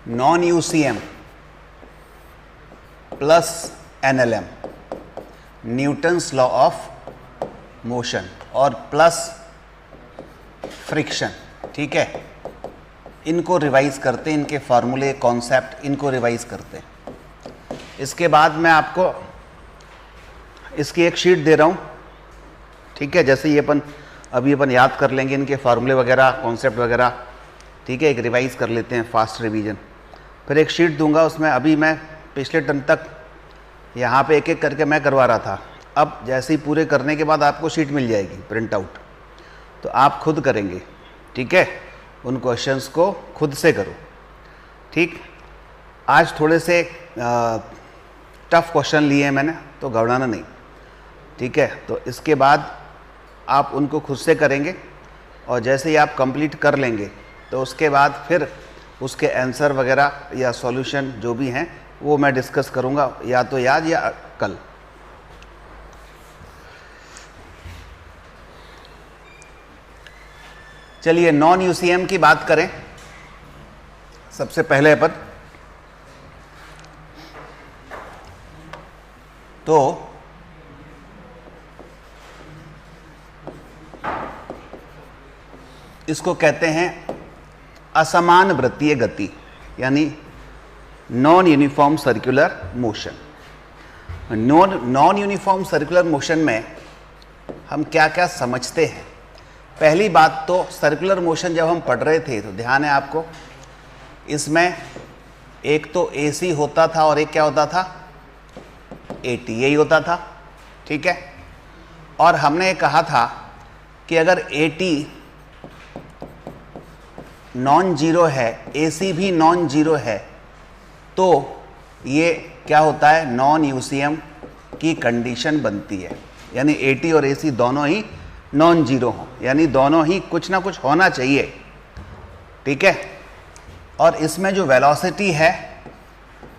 Non UCM plus NLM, Newton's law of motion और plus friction. ठीक है, इनको रिवाइज करते हैं, इनके फॉर्मूले कॉन्सेप्ट इनको रिवाइज करते हैं। इसके बाद मैं आपको इसकी एक शीट दे रहा हूँ। ठीक है, जैसे ये अपन याद कर लेंगे इनके फार्मूले वगैरह कॉन्सेप्ट वगैरह। ठीक है, एक रिवाइज कर लेते हैं, फास्ट रिवीजन। फिर एक शीट दूंगा, उसमें अभी मैं पिछले टर्म तक यहाँ पे एक एक करके मैं करवा रहा था। अब जैसे ही पूरे करने के बाद आपको शीट मिल जाएगी प्रिंट आउट, तो आप खुद करेंगे। ठीक है, उन क्वेश्चंस को खुद से करो। ठीक, आज थोड़े से टफ क्वेश्चन लिए हैं मैंने, तो घबराना नहीं। ठीक है, तो इसके बाद आप उनको खुद से करेंगे और जैसे ही आप कंप्लीट कर लेंगे तो उसके बाद फिर उसके आंसर वगैरह या सॉल्यूशन जो भी हैं वो मैं डिस्कस करूंगा, या तो आज या कल। चलिए नॉन यूसीएम की बात करें। सबसे पहले अपन तो इसको कहते हैं असमान वृत्तीय गति, यानी non uniform circular motion. Non uniform circular motion में हम क्या क्या समझते हैं। पहली बात तो सर्कुलर मोशन जब हम पढ़ रहे थे तो ध्यान है आपको, इसमें एक तो एसी होता था और एक क्या होता था, एटी, यही होता था। ठीक है, और हमने ये कहा था कि अगर एटी नॉन जीरो है, एसी भी नॉन जीरो है, तो ये क्या होता है, नॉन यूसीएम की कंडीशन बनती है। यानी एटी और एसी दोनों ही नॉन जीरो हों, यानी दोनों ही कुछ ना कुछ होना चाहिए। ठीक है, और इसमें जो वेलोसिटी है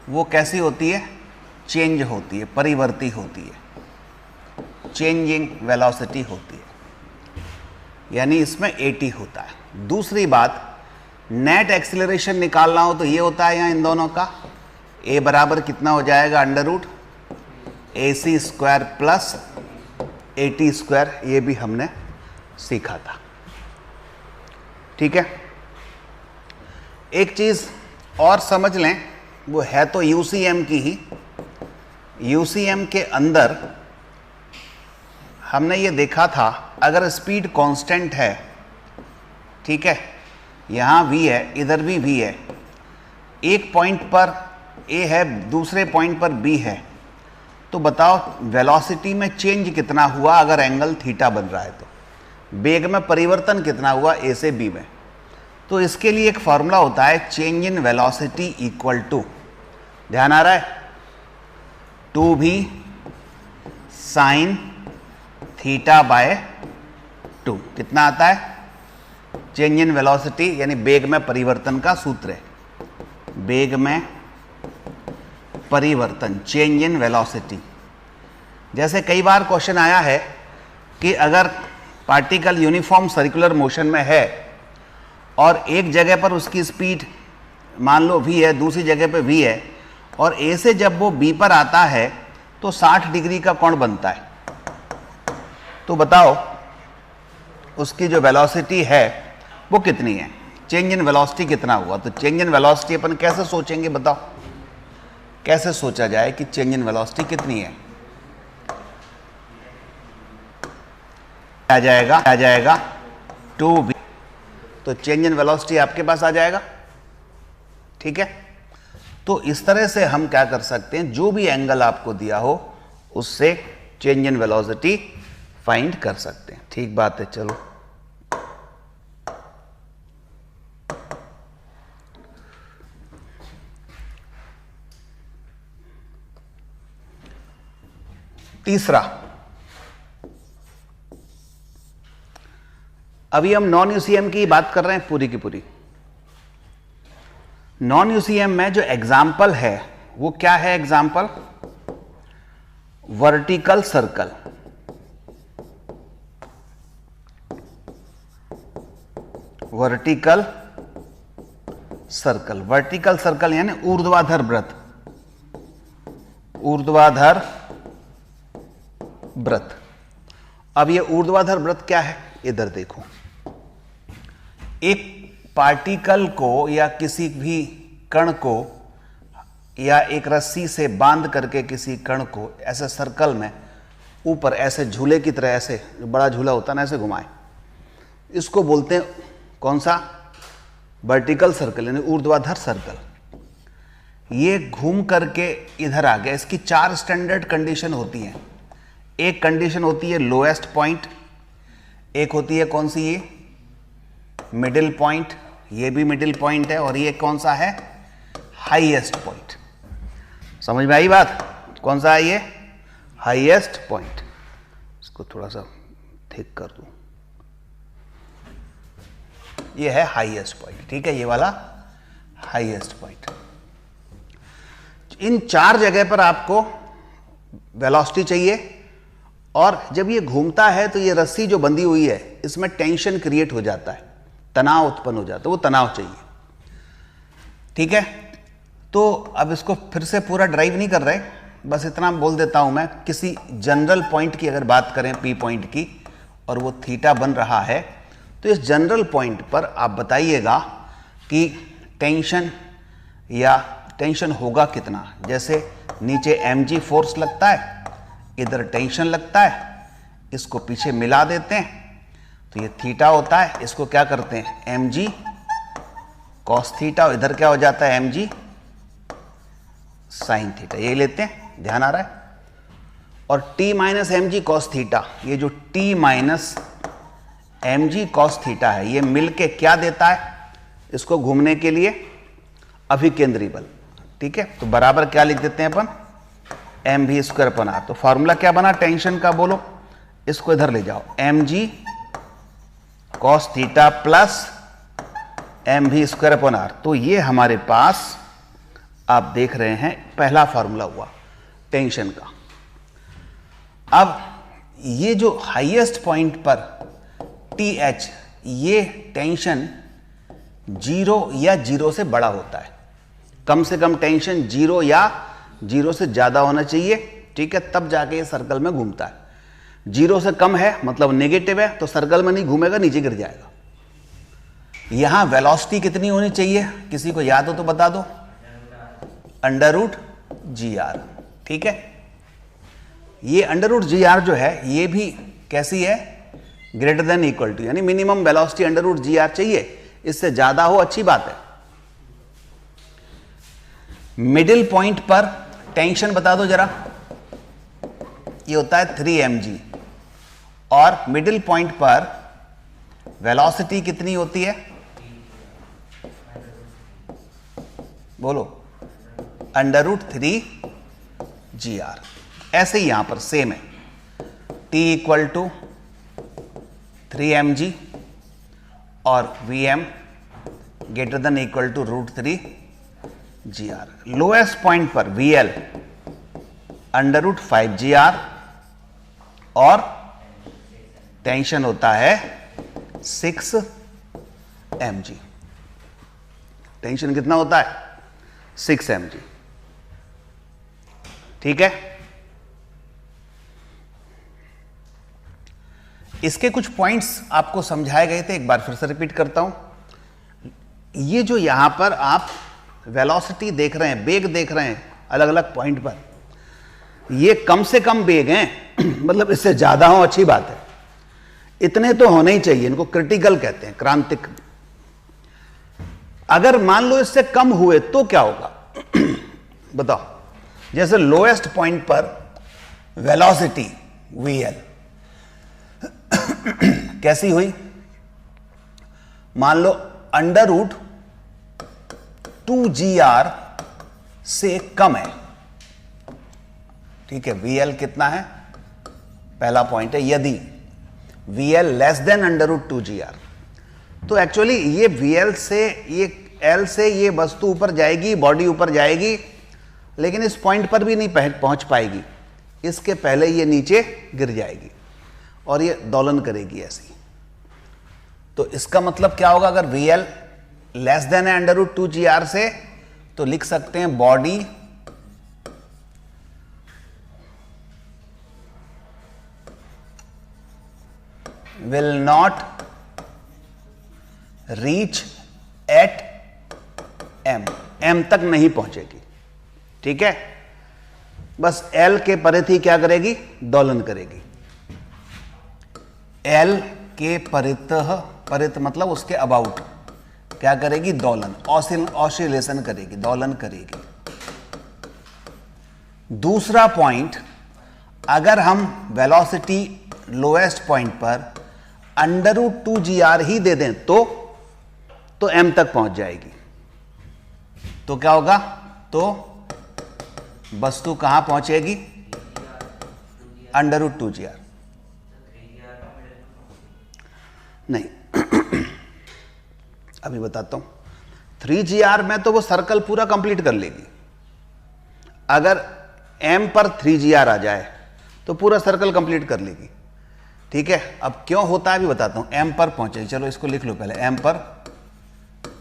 वो कैसी होती है, चेंज होती है, परिवर्ती होती है, चेंजिंग वेलोसिटी होती है, यानी इसमें एटी होता है। दूसरी बात, नेट एक्सीलरेशन निकालना हो तो ये होता है यहाँ इन दोनों का, ए बराबर कितना हो जाएगा, under root A C square plus A T square, ये भी हमने सीखा था। ठीक है, एक चीज और समझ लें, वो है तो यूसीएम की ही। यूसीएम के अंदर हमने ये देखा था, अगर स्पीड कांस्टेंट है, ठीक है, यहाँ v है, इधर भी v है, एक पॉइंट पर a है, दूसरे पॉइंट पर b है, तो बताओ वेलोसिटी में चेंज कितना हुआ अगर एंगल थीटा बन रहा है, तो वेग में परिवर्तन कितना हुआ a से b में। तो इसके लिए एक फॉर्मूला होता है, change in velocity equal to, ध्यान आ रहा है, 2v साइन थीटा बाय 2। कितना आता है, चेंज इन वेलोसिटी यानी वेग में परिवर्तन का सूत्र है, वेग में परिवर्तन, चेंज इन वेलोसिटी। जैसे कई बार क्वेश्चन आया है कि अगर पार्टिकल यूनिफॉर्म सर्कुलर मोशन में है और एक जगह पर उसकी स्पीड मान लो v है, दूसरी जगह पर v है, और a से जब वो b पर आता है तो 60 डिग्री का कोण बनता है, तो बताओ उसकी जो वेलोसिटी है वो कितनी है, चेंज इन वेलोसिटी कितना हुआ। तो चेंज इन वेलोसिटी अपन कैसे सोचेंगे, बताओ कैसे सोचा जाए कि चेंज इन वेलोसिटी कितनी है। आ जाएगा 2v, तो चेंज इन वेलोसिटी आपके पास आ जाएगा। ठीक है, तो इस तरह से हम क्या कर सकते हैं, जो भी एंगल आपको दिया हो उससे चेंज इन वेलोसिटी फाइंड कर सकते हैं। ठीक बात है, चलो तीसरा, अभी हम नॉन यूसीएम की बात कर रहे हैं पूरी की पूरी। नॉन यूसीएम में जो एग्जाम्पल है वो क्या है, example vertical circle, vertical circle, vertical circle यानी ऊर्ध्वाधर वृत्त, ऊर्ध्वाधर वृत्त। अब ये ऊर्ध्वाधर वृत्त क्या है, इधर देखो, एक पार्टिकल को या किसी भी कण को या एक रस्सी से बांध करके किसी कण को ऐसे सर्कल में ऊपर ऐसे झूले की तरह, ऐसे जो बड़ा झूला होता है ना, ऐसे घुमाए, इसको बोलते हैं कौन सा, वर्टिकल सर्कल यानी ऊर्ध्वाधर सर्कल। ये घूम करके इधर आ गया। इसकी 4 स्टैंडर्ड कंडीशन होती हैं। एक कंडीशन होती है लोएस्ट पॉइंट, एक होती है कौन सी, ये मिडिल पॉइंट, ये भी मिडिल पॉइंट है, और ये कौन सा है, हाईएस्ट पॉइंट। समझ में आई बात, कौन सा है ये, हाईएस्ट पॉइंट। इसको थोड़ा सा ठीक कर दूं, ये है हाईएस्ट पॉइंट, ठीक है, ये वाला हाईएस्ट पॉइंट। इन 4 जगह पर आपको वेलोसिटी चाहिए, और जब ये घूमता है तो ये रस्सी जो बंधी हुई है इसमें टेंशन क्रिएट हो जाता है, तनाव उत्पन्न हो जाता है, वो तनाव चाहिए, ठीक है। तो अब इसको फिर से पूरा ड्राइव नहीं कर रहे, बस इतना बोल देता हूं मैं, किसी जनरल पॉइंट की अगर बात करें, पी पॉइंट की, और वो थीटा बन रहा है, तो इस जनरल पॉइंट पर आप बताइएगा कि टेंशन या टेंशन होगा कितना। जैसे नीचे mg फोर्स लगता है, इधर टेंशन लगता है, इसको पीछे मिला देते हैं तो ये थीटा होता है। इसको क्या करते हैं, mg cos थीटा, और इधर क्या हो जाता है, mg sin थीटा, ये लेते हैं, ध्यान आ रहा है। और t minus mg cos theta, ये जो t minus mg cos theta है, ये मिलके क्या देता है इसको घूमने के लिए, अभिकेंद्री बल, ठीक है। तो बराबर क्या लिख देते हैं अपन, mv स्क्वायर अपन r। तो फॉर्मूला क्या बना टेंशन का, बोलो, इसको इधर ले जाओ, mg cos theta plus mv square upon r। तो ये हमारे पास आप देख रहे हैं पहला फॉर्मूला हुआ टेंशन का। अब ये जो हाईएस्ट पॉइंट पर TH, ये टेंशन 0 या 0 से बड़ा होता है, कम से कम टेंशन 0 या 0 से ज्यादा होना चाहिए, ठीक है, तब जाके ये सर्कल में घूमता है। 0 से कम है मतलब नेगेटिव है, तो सर्कल में नहीं घूमेगा, नीचे गिर जाएगा। यहां वेलोसिटी कितनी होनी चाहिए, किसी को याद हो तो बता दो, √GR, ठीक है। ये √GR जो है, ये भी कैसी है, ग्रेटर देन इक्वल टू, यानी मिनिमम वेलोसिटी √GR चाहिए, इससे ज्यादा हो अच्छी बात है। मिडिल पॉइंट पर टेंशन बता दो जरा, ये होता है 3mg, और मिडिल पॉइंट पर वेलोसिटी कितनी होती है, बोलो, √3GR। ऐसे ही यहां पर सेम है, T इक्वल टू 3mg और Vm greater than equal to √3GR। Lowest point पर VL √5GR, और टेंशन होता है 6mg। टेंशन कितना होता है, 6mg, ठीक है। इसके कुछ पॉइंट्स आपको समझाए गए थे, एक बार फिर से रिपीट करता हूं। ये जो यहां पर आप वेलोसिटी देख रहे हैं, बेग देख रहे हैं अलग अलग पॉइंट पर, ये कम से कम बेग हैं मतलब इससे ज्यादा हो अच्छी बात है, इतने तो होने ही चाहिए, इनको क्रिटिकल कहते हैं, क्रांतिक। अगर मान लो इससे कम हुए तो क्या होगा बताओ। जैसे लोएस्ट पॉइंट पर वेलोसिटी VL कैसी हुई, मान लो √2GR से कम है, ठीक है। VL कितना है, पहला पॉइंट है, यदि VL लेस देन √2GR, तो एक्चुअली ये VL से, ये L से ये वस्तु ऊपर जाएगी, बॉडी ऊपर जाएगी, लेकिन इस पॉइंट पर भी नहीं पहुंच पाएगी, इसके पहले ये नीचे गिर जाएगी और ये दोलन करेगी ऐसी। तो इसका मतलब क्या होगा, अगर VL लेस देन है अंडर रूट 2GR से, तो लिख सकते हैं body will not reach at M, M तक नहीं पहुंचेगी। ठीक है, बस एल के परिधि क्या करेगी, दोलन करेगी। एल के परितः, परित मतलब उसके अबाउट क्या करेगी, दोलन, ऑसिलेशन करेगी, दोलन करेगी। दूसरा पॉइंट, अगर हम वेलोसिटी लोएस्ट पॉइंट पर अंडर रूट 2GR ही दे दें तो एम तक पहुंच जाएगी। तो क्या होगा, तो वस्तु कहां पहुंचेगी, अंडर रूट 2GR नहीं अभी बताता हूं। 3GR में तो वो सर्कल पूरा कंप्लीट कर लेगी। अगर m पर 3GR आ जाए तो पूरा सर्कल कंप्लीट कर लेगी। ठीक है, अब क्यों होता है अभी बताता हूं। m पर पहुंचेगी, चलो इसको लिख लो पहले, m पर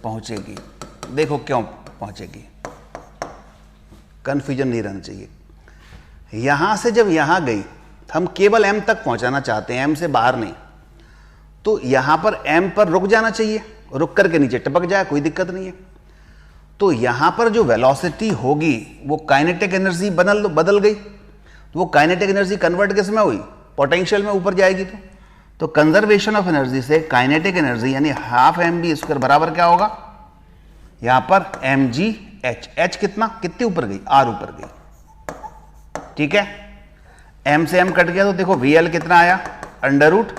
पहुंचेगी। देखो क्यों पहुंचेगी, कंफ्यूजन नहीं रहना चाहिए। यहां से जब यहां गई, हम केवल m तक पहुंचाना चाहते हैं, m से बाहर नहीं, तो यहां पर m पर रुक जाना चाहिए, रुक करके नीचे टपक जाए, कोई दिक्कत नहीं है। तो यहां पर जो वेलोसिटी होगी वो काइनेटिक एनर्जी बदल गई, तो वो काइनेटिक एनर्जी कन्वर्ट किस में हुई, पोटेंशियल में ऊपर जाएगी। तो कंजर्वेशन ऑफ एनर्जी से काइनेटिक एनर्जी यानी हाफ mv² बराबर क्या होगा, यहां पर mg h, h कितनी ऊपर गई, r ऊपर गई। ठीक है, m से m कट गया तो देखो vl कितना आया, अंडर रूट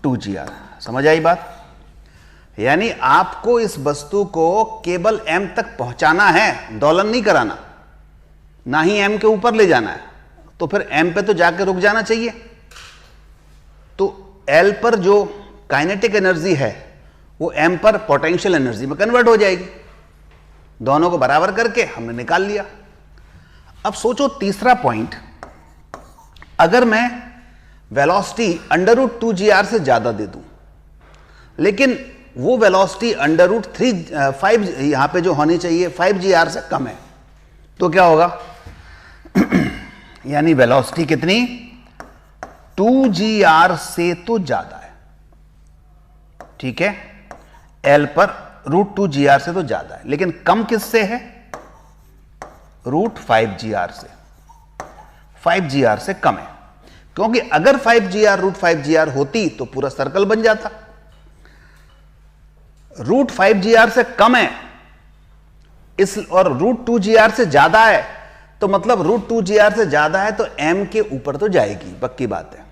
2GR। समझ आई बात, यानी आपको इस वस्तु को केवल m तक पहुंचाना है, दोलन नहीं कराना, ना ही m के ऊपर ले जाना है। तो फिर m पे तो जाके रुक जाना चाहिए। तो l पर जो काइनेटिक एनर्जी है वो m पर पोटेंशियल एनर्जी में कन्वर्ट हो जाएगी। दोनों को बराबर करके हमने निकाल लिया। अब सोचो तीसरा पॉइंट, अगर मैं वेलोसिटी अंडर रूट 2GR से ज्यादा दे दूं, लेकिन वो वेलोसिटी अंडर रूट 5 यहां पे जो होनी चाहिए 5GR से कम है, तो क्या होगा यानी वेलोसिटी कितनी, 2GR से तो ज्यादा है। ठीक है, L पर रूट 2GR से तो ज्यादा है, लेकिन कम किससे है, रूट 5GR से, 5GR से कम है। क्योंकि अगर 5GR रूट 5GR होती तो पूरा सर्कल बन जाता। रूट 5GR से कम है इस, और रूट 2GR से ज्यादा है, तो मतलब रूट 2GR से ज्यादा है तो m के ऊपर तो जाएगी, पक्की बात है।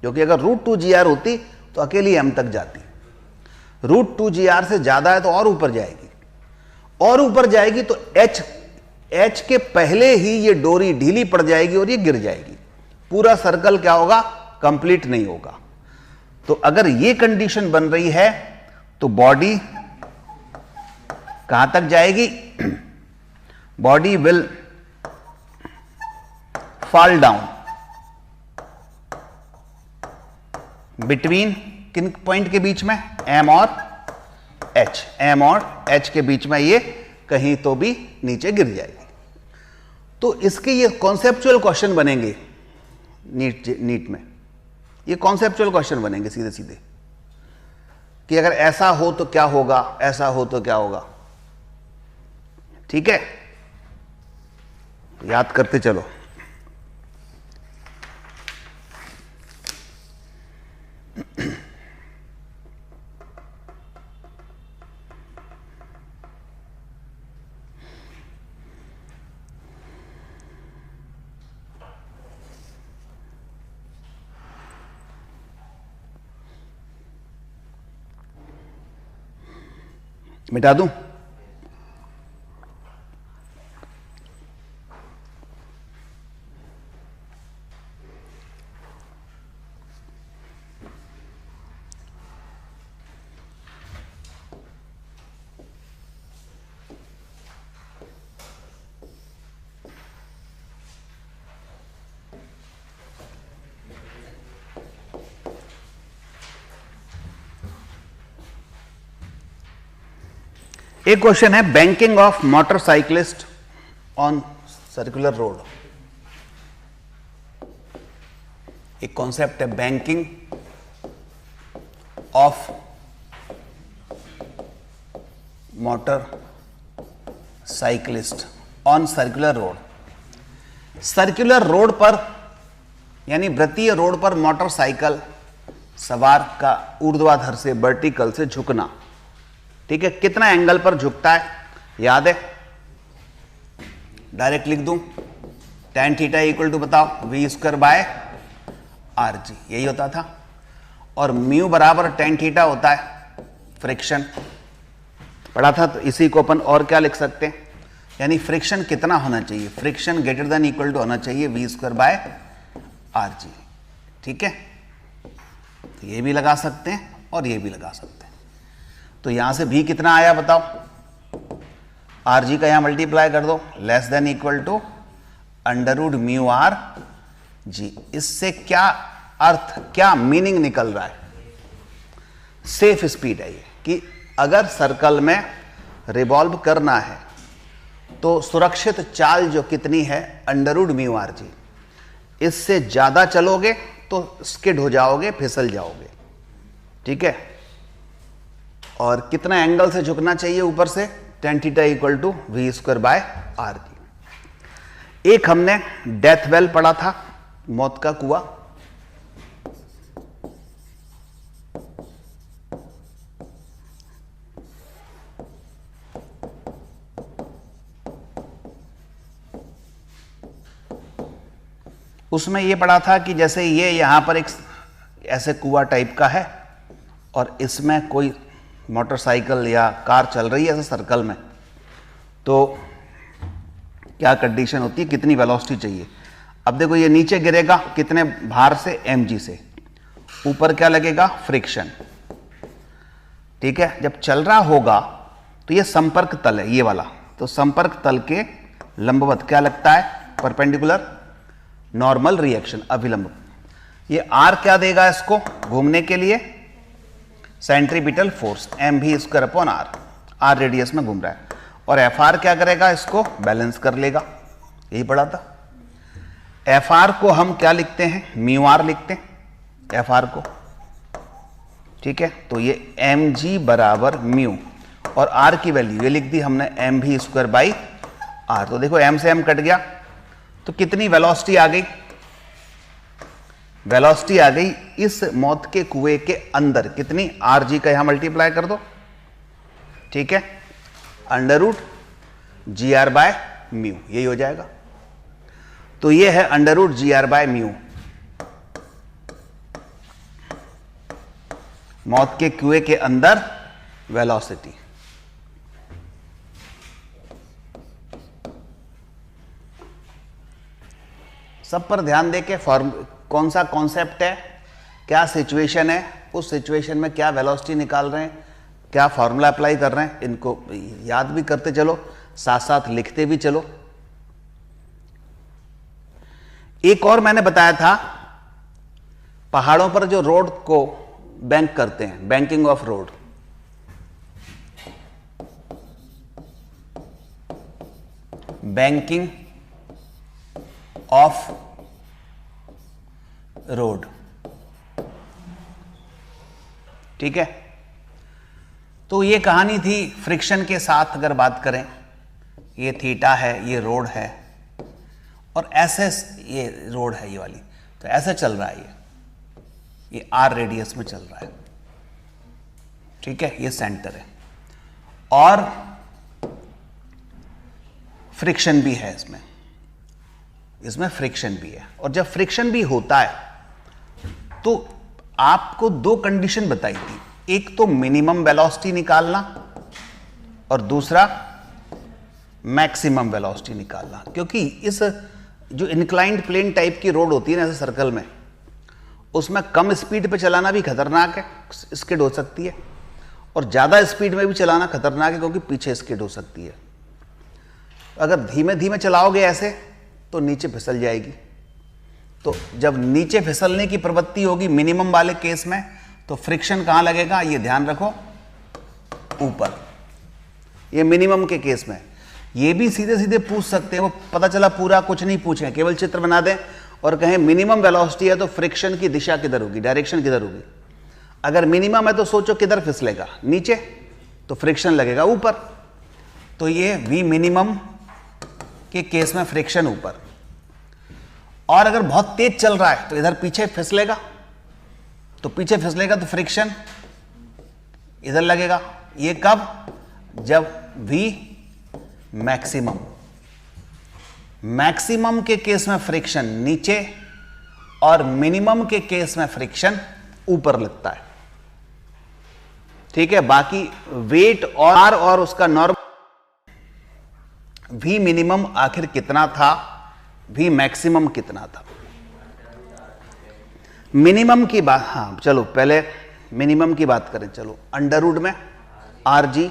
क्योंकि अगर रूट 2GR होती तो अकेली m तक जाती, रूट 2GR से ज्यादा है तो और ऊपर जाएगी, और ऊपर जाएगी तो h के पहले ही ये डोरी ढीली पड़ जाएगी और ये गिर जाएगी, पूरा सर्कल क्या होगा, कंप्लीट नहीं होगा। तो अगर ये कंडीशन बन रही है तो बॉडी कहां तक जाएगी, body will fall down between, किन पॉइंट के बीच में, m और h, m और h के बीच में ये कहीं तो भी नीचे गिर जाएगी। तो इसके ये कॉन्सेप्चुअल क्वेश्चन बनेंगे नीट में, ये कॉन्सेप्चुअल क्वेश्चन बनेंगे सीधे सीधे कि अगर ऐसा हो तो क्या होगा, ऐसा हो तो क्या होगा। ठीक है, याद करते चलो। मिटा दूं, एक क्वेश्चन है banking of motorcyclist on circular road. एक कॉन्सेप्ट है banking of motor cyclist on circular road. Circular road पर यानी वृत्तीय रोड पर मोटरसाइकिल सवार का ऊर्ध्वाधर से वर्टिकल से झुकना, ठीक है, कितना एंगल पर झुकता है याद है? डायरेक्ट लिख दूं, tan थीटा इक्वल टू बताओ v square by R G, यही होता था। और म्यू बराबर tan थीटा होता है फ्रिक्शन, पढ़ा था। तो इसी को अपन और क्या लिख सकते हैं, यानी फ्रिक्शन कितना होना चाहिए, friction greater than equal to होना चाहिए v square by R G, ठीक है। तो ये भी लगा सकते हैं और ये भी लगा सकते हैं। तो यहां से भी कितना आया बताओ, आर जी का यहां मल्टीप्लाई कर दो, less than equal to under root mu R G. इससे क्या अर्थ, क्या मीनिंग निकल रहा है? सेफ स्पीड है ये कि अगर सर्कल में रिवॉल्व करना है तो सुरक्षित चाल जो कितनी है under root mu R G. इससे ज्यादा चलोगे तो स्किड हो जाओगे, फिसल जाओगे, ठीक है। और कितना एंगल से झुकना चाहिए ऊपर से, tan theta equal to v square by R G. एक हमने डेथ वेल पढ़ा था, मौत का कुआं। उसमें यह पढ़ा था कि जैसे ये यहां पर एक ऐसे कुआं टाइप का है और इसमें कोई मोटरसाइकिल या कार चल रही है ऐसे सर्कल में, तो क्या कंडीशन होती है, कितनी वेलोसिटी चाहिए। अब देखो ये नीचे गिरेगा कितने भार से, mg से, ऊपर क्या लगेगा, फ्रिक्शन, ठीक है। जब चल रहा होगा तो ये संपर्क तल है ये वाला, तो संपर्क तल के लंबवत क्या लगता है, परपेंडिकुलर नॉर्मल रिएक्शन, अभिलंब। ये r क्या देगा इसको घूमने के लिए, centripetal force mv square upon r radius में घूम रहा है। और fr क्या करेगा, इसको बैलेंस कर लेगा, यही पढ़ा था। fr को हम क्या लिखते हैं, म्यू आर लिखते हैं fr को, ठीक है। तो ये mg बराबर म्यू और r की वैल्यू ये लिख दी हमने mv स्क्वायर बाई r। तो देखो m से m कट गया, तो कितनी वेलोसिटी आ गई, वेलोसिटी आ गई इस मौत के कुएं के अंदर कितनी, आर जी का यहां मल्टीप्लाई कर दो, ठीक है, under root G R by mu, यही हो जाएगा। तो ये है under root G R by mu, मौत के कुएं के अंदर वेलोसिटी। सब पर ध्यान देके कौन सा कॉन्सेप्ट है, क्या सिचुएशन है, उस सिचुएशन में क्या वेलोसिटी निकाल रहे हैं, क्या फॉर्मूला अप्लाई कर रहे हैं, इनको याद भी करते चलो, साथ साथ लिखते भी चलो। एक और मैंने बताया था, पहाड़ों पर जो रोड को बैंक करते हैं, banking of road, banking of road, ठीक है। तो ये कहानी थी फ्रिक्शन के साथ। अगर बात करें, ये थीटा है, ये रोड है और ऐसे ये रोड है ये वाली, तो ऐसे चल रहा है, ये आर रेडियस में चल रहा है, ठीक है, ये सेंटर है और फ्रिक्शन भी है इसमें, इसमें फ्रिक्शन भी है। और जब फ्रिक्शन भी होता है तो आपको दो कंडीशन बताई थी, एक तो मिनिमम वेलोसिटी निकालना और दूसरा मैक्सिमम वेलोसिटी निकालना। क्योंकि इस जो इंक्लाइंड प्लेन टाइप की रोड होती है ना ऐसे सर्कल में, उसमें कम स्पीड पे चलाना भी खतरनाक है, स्किड हो सकती है, और ज़्यादा स्पीड में भी चलाना खतरनाक है क्योंकि पीछे स्किड हो सकती है। अगर धीमे धीमे चलाओगे ऐसे तो नीचे फिसल जाएगी। तो जब नीचे फिसलने की प्रवृत्ति होगी मिनिमम वाले केस में, तो फ्रिक्शन कहाँ लगेगा, ये ध्यान रखो, ऊपर। ये मिनिमम के केस में। ये भी सीधे सीधे पूछ सकते हैं, वो पता चला पूरा कुछ नहीं पूछे, केवल चित्र बना दें और कहें मिनिमम वेलोसिटी है तो फ्रिक्शन की दिशा किधर होगी, डायरेक्शन किधर होगी। अगर मिनिमम है तो सोचो किधर फिसलेगा, नीचे, तो फ्रिक्शन लगेगा ऊपर। तो ये वी मिनिमम के केस में फ्रिक्शन ऊपर, और अगर बहुत तेज चल रहा है तो इधर पीछे फिसलेगा, तो पीछे फिसलेगा तो फ्रिक्शन इधर लगेगा। ये कब? जब वी मैक्सिमम, मैक्सिमम के केस में फ्रिक्शन नीचे और मिनिमम के केस में फ्रिक्शन ऊपर लगता है। ठीक है, बाकी वेट और उसका नॉर्मल, वी मिनिमम आखिर कितना था, वी मैक्सिमम कितना था। मिनिमम की बात, हाँ चलो पहले मिनिमम की बात करें। चलो अंडर रूट में r g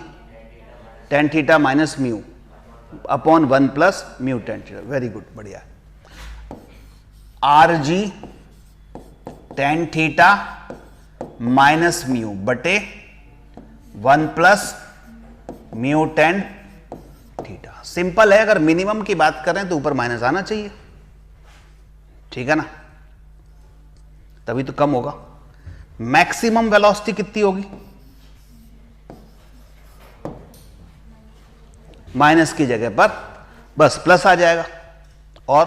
tan theta minus mu upon 1 plus mu tan theta, very good, बढ़िया। R g tan theta minus mu बटे 1 plus mu tan theta. Simple है, अगर मिनिमम की बात करें तो ऊपर माइनस आना चाहिए, ठीक है ना, तभी तो कम होगा। मैक्सिमम वेलोसिटी कितनी होगी? माइनस की जगह पर बस प्लस आ जाएगा, और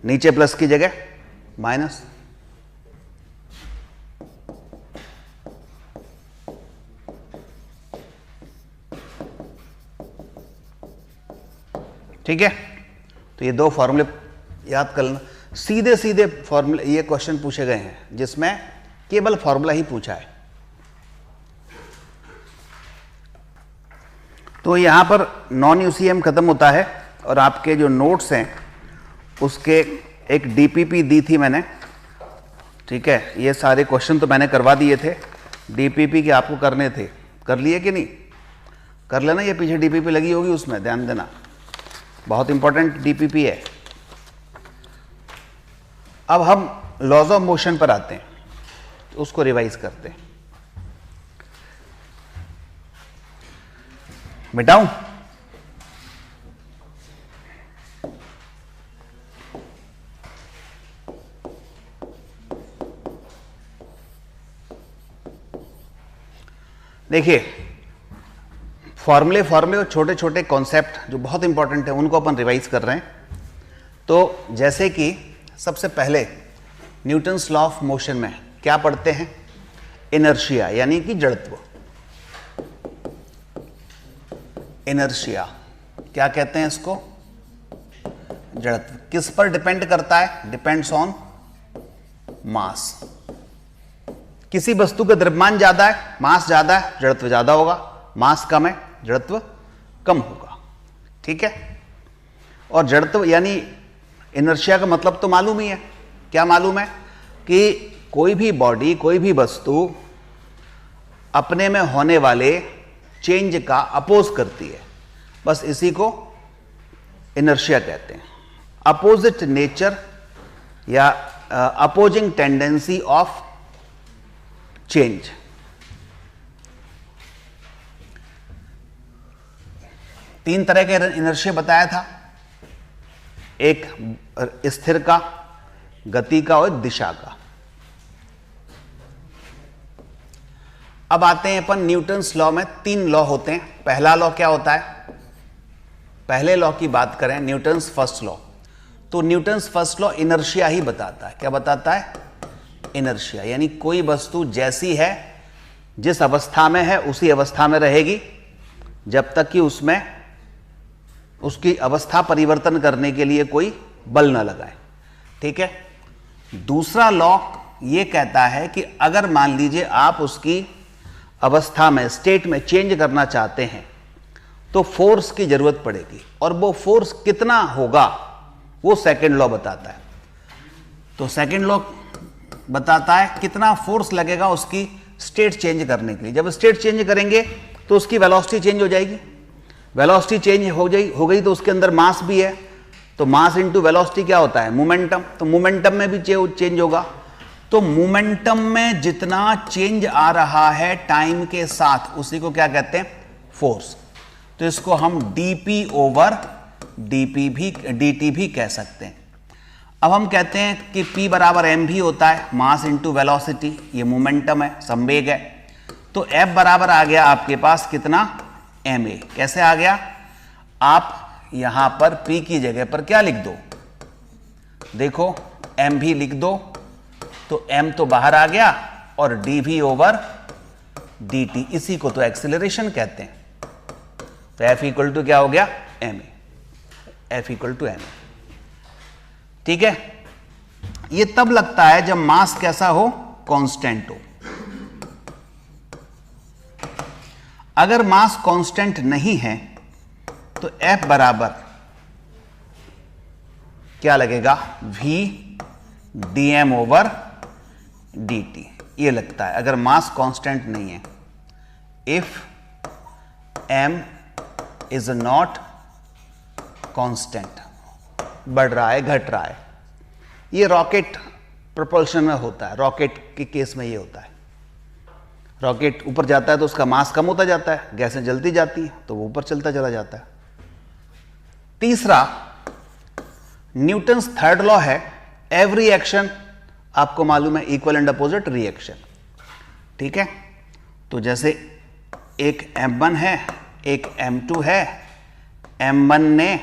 नीचे प्लस की जगह माइनस। ठीक है, तो ये दो फॉर्मूले याद कर लेना। सीधे सीधे फॉर्मूले, ये क्वेश्चन पूछे गए हैं जिसमें केवल फॉर्मूला ही पूछा है। तो यहां पर नॉन यूसीएम खत्म होता है, और आपके जो नोट्स हैं उसके एक डीपीपी दी थी मैंने, ठीक है, ये सारे क्वेश्चन तो मैंने करवा दिए थे, डीपीपी के आपको करने थे, कर लिए कि नहीं? कर लेना, ये पीछे डीपीपी लगी होगी, उसमें ध्यान देना, बहुत इंपॉर्टेंट डीपीपी है। अब हम लॉज ऑफ मोशन पर आते हैं, तो उसको रिवाइज करते हैं। मिटाऊं? देखिए, फॉर्मूले और छोटे छोटे कॉन्सेप्ट जो बहुत इंपॉर्टेंट है उनको अपन रिवाइज कर रहे हैं। तो जैसे कि सबसे पहले न्यूटन्स लॉ ऑफ मोशन में क्या पढ़ते हैं? इनर्शिया, यानी कि जड़त्व। इनर्शिया क्या कहते हैं इसको? जड़त्व। किस पर डिपेंड करता है? डिपेंड्स ऑन मास। किसी वस्तु का द्रव्यमान ज्यादा है, मास ज्यादा है, जड़त्व ज्यादा होगा, मास कम है, जड़त्व कम होगा। ठीक है, और जड़त्व यानी इनर्शिया का मतलब तो मालूम ही है। क्या मालूम है? कि कोई भी बॉडी, कोई भी वस्तु अपने में होने वाले चेंज का अपोज करती है, बस इसी को इनर्शिया कहते हैं। अपोजिट नेचर या अपोजिंग टेंडेंसी ऑफ चेंज। तीन तरह के इनर्शिया बताया था, एक स्थिर का, गति का और दिशा का। अब आते हैं अपन न्यूटन्स लॉ में। तीन लॉ होते हैं। पहला लॉ क्या होता है? पहले लॉ की बात करें, न्यूटन्स फर्स्ट लॉ, तो न्यूटन्स फर्स्ट लॉ इनर्शिया ही बताता है। क्या बताता है? इनर्शिया, यानी कोई वस्तु जैसी है, जिस अवस्था में है उसी अवस्था में रहेगी जब तक कि उसमें उसकी अवस्था परिवर्तन करने के लिए कोई बल न लगाए। ठीक है। दूसरा लॉ ये कहता है कि अगर मान लीजिए आप उसकी अवस्था में, स्टेट में चेंज करना चाहते हैं तो फोर्स की जरूरत पड़ेगी, और वो फोर्स कितना होगा वो सेकंड लॉ बताता है। तो सेकंड लॉ बताता है कितना फोर्स लगेगा उसकी स्टेट चेंज करने के लिए। जब स्टेट चेंज करेंगे तो उसकी वेलोसिटी चेंज हो जाएगी। वेलोसिटी चेंज हो गई तो उसके अंदर मास भी है, तो मास इंटू वेलोसिटी क्या होता है? मोमेंटम। तो मोमेंटम में भी चेंज होगा, तो मोमेंटम में जितना चेंज आ रहा है टाइम के साथ उसी को क्या कहते हैं, फोर्स। तो इसको हम dp ओवर dt भी कह सकते हैं। अब हम कहते हैं कि p बराबर m भी होता है, मास इंटू वेलोसिटी, ये मोमेंटम है, संवेग है। तो F बराबर आ गया आपके पास कितना, ma। कैसे आ गया, आप यहां पर p की जगह पर क्या लिख दो, देखो m भी लिख दो, तो m तो बाहर आ गया और d भी ओवर dt, इसी को तो एक्सेलरेशन कहते हैं। तो F इक्वल टू क्या हो गया, ma, F equal to ma। ठीक है, ये तब लगता है जब मास कैसा हो, कांस्टेंट हो। अगर मास कांस्टेंट नहीं है तो F बराबर क्या लगेगा, v dm ओवर dt, ये लगता है अगर मास कांस्टेंट नहीं है। If m is not constant, बढ़ रहा है घट रहा है, ये रॉकेट प्रोपल्शन में होता है, रॉकेट के केस में ये होता है। रॉकेट ऊपर जाता है तो उसका मास कम होता जाता है, गैसें जलती जाती हैं तो वो ऊपर चलता चला जाता है। तीसरा, न्यूटन्स थर्ड लॉ है, एवरी एक्शन, आपको मालूम है, इक्वल एंड अपोजिट रिएक्शन। ठीक है, तो जैसे एक m1 है, एक m2 है, m1 ने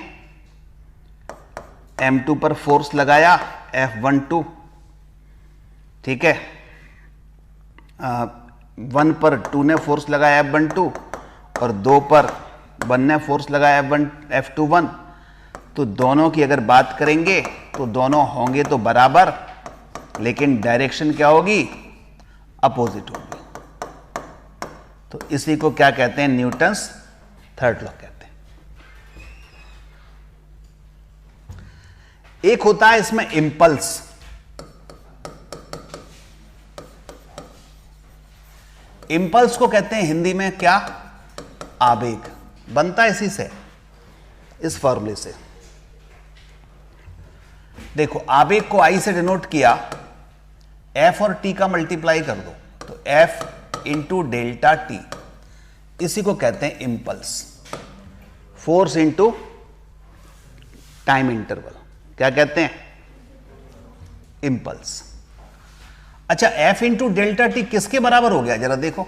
m2 पर फोर्स लगाया F12, ठीक है, 1 पर 2 ने फोर्स लगाया F12 और 2 पर 1 ने फोर्स लगाया F21। तो दोनों की अगर बात करेंगे तो दोनों होंगे तो बराबर, लेकिन डायरेक्शन क्या होगी, अपोजिट होगी। तो इसी को क्या कहते हैं, न्यूटन्स थर्ड लॉ कहते हैं। एक होता है इसमें इंपल्स, इंपल्स को कहते हैं हिंदी में क्या, आवेग। बनता है इसी से, इस फॉर्मूले से। देखो, आवेग को I से डिनोट किया, F और T का मल्टीप्लाई कर दो तो F इंटू डेल्टा T, इसी को कहते हैं impulse. Force into time interval, क्या कहते हैं, इंपल्स। अच्छा, F इंटू डेल्टा T किसके बराबर हो गया, जरा देखो,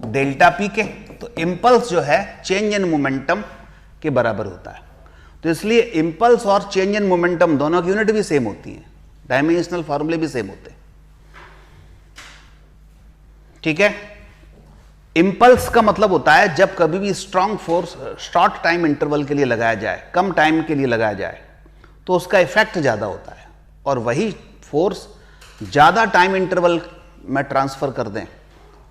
डेल्टा P के। तो इंपल्स जो है चेंज इन मोमेंटम के बराबर होता है। तो इसलिए इंपल्स और चेंज इन मोमेंटम दोनों की यूनिट भी सेम होती है, डायमेंशनल फॉर्मूले भी सेम होते हैं। ठीक है, इंपल्स का मतलब होता है जब कभी भी strong force short time interval के लिए लगाया जाए, कम टाइम के लिए लगाया जाए, तो उसका इफेक्ट ज्यादा होता है, और वही फोर्स ज्यादा टाइम इंटरवल में ट्रांसफर कर दें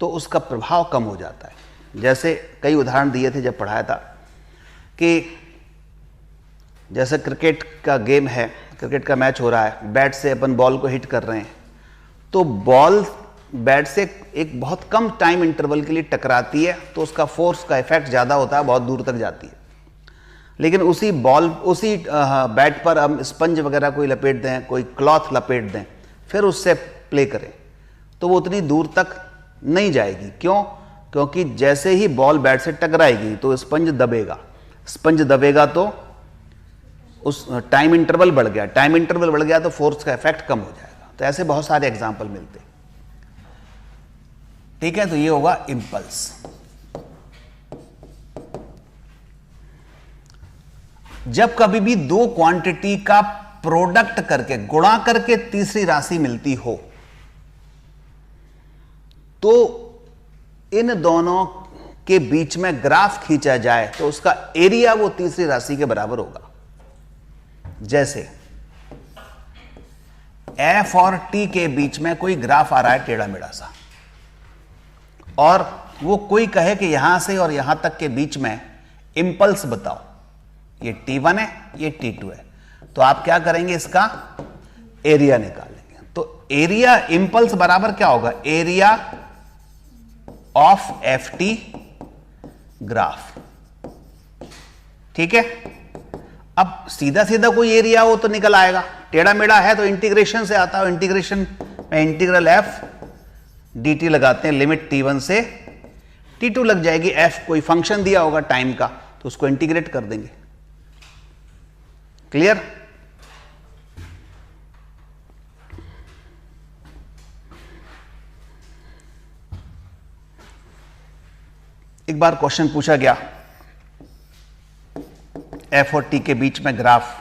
तो उसका प्रभाव कम हो जाता है। जैसे कई उदाहरण दिए थे जब पढ़ाया था कि जैसे क्रिकेट का गेम है, क्रिकेट का मैच हो रहा है, बैट से अपन बॉल को हिट कर रहे हैं, तो बॉल बैट से एक बहुत कम टाइम इंटरवल के लिए टकराती है तो उसका फोर्स का इफेक्ट ज़्यादा होता है, बहुत दूर तक जाती है। लेकिन उसी बैट पर हम स्पंज वगैरह कोई लपेट दें, कोई क्लॉथ लपेट दें, फिर उससे प्ले करें, तो वो उतनी दूर तक नहीं जाएगी। क्यों? क्योंकि जैसे ही बॉल बैट से टकराएगी तो स्पंज दबेगा, स्पंज दबेगा तो उस टाइम इंटरवल बढ़ गया, टाइम इंटरवल बढ़ गया तो फोर्स का इफेक्ट कम हो जाएगा। तो ऐसे बहुत सारे एग्जाम्पल मिलते हैं। ठीक है, तो ये होगा इंपल्स। जब कभी भी दो क्वांटिटी का प्रोडक्ट करके, गुणा करके तीसरी राशि मिलती हो, तो इन दोनों के बीच में ग्राफ खींचा जाए तो उसका एरिया वो तीसरी राशि के बराबर होगा। जैसे F और T के बीच में कोई ग्राफ आ रहा है टेढ़ा मेढ़ा सा, और वो कोई कहे कि यहां से और यहां तक के बीच में इंपल्स बताओ, ये T1 है, ये T2 है, तो आप क्या करेंगे, इसका एरिया निकालेंगे। तो एरिया इंपल्स बराबर क्या होगा, एरिया ऑफ FT ग्राफ। ठीक है, अब सीधा सीधा कोई एरिया हो तो निकल आएगा, टेढ़ा मेढ़ा है तो इंटीग्रेशन से आता है, इंटीग्रेशन में इंटीग्रल एफ डी टी लगाते हैं, लिमिट t1 से t2 लग जाएगी। f कोई फंक्शन दिया होगा टाइम का तो उसको इंटीग्रेट कर देंगे। क्लियर? एक बार क्वेश्चन पूछा गया f और t के बीच में ग्राफ,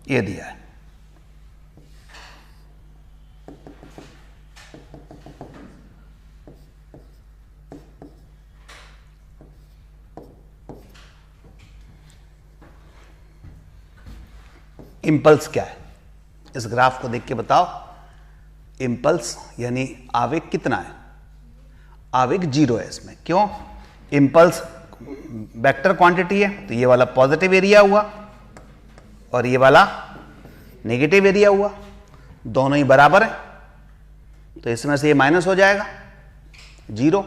ये दिया है। इंपल्स क्या है, इस ग्राफ को देख के बताओ। इंपल्स यानी आवेग कितना है? आवेग 0 है इसमें। क्यों? इंपल्स वेक्टर क्वांटिटी है तो ये वाला पॉजिटिव एरिया हुआ और ये वाला नेगेटिव एरिया हुआ, दोनों ही बराबर है तो इसमें से ये माइनस हो जाएगा 0।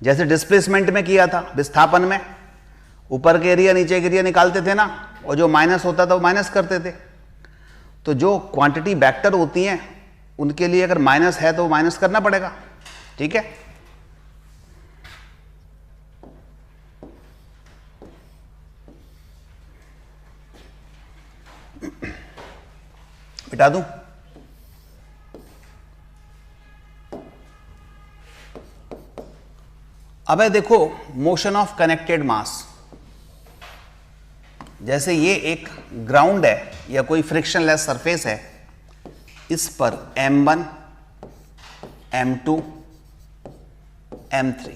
जैसे डिस्प्लेसमेंट में किया था, विस्थापन में ऊपर के एरिया नीचे के एरिया निकालते थे ना, और जो माइनस होता था वो माइनस करते थे। तो जो क्वांटिटी वेक्टर होती हैं उनके लिए अगर माइनस है तो वो माइनस करना पड़ेगा। ठीक है? मिटा दूं? अब है देखो मोशन ऑफ कनेक्टेड मास। जैसे ये एक ग्राउंड है या कोई फ्रिक्शनलेस सरफेस है, इस पर m1, m2, m3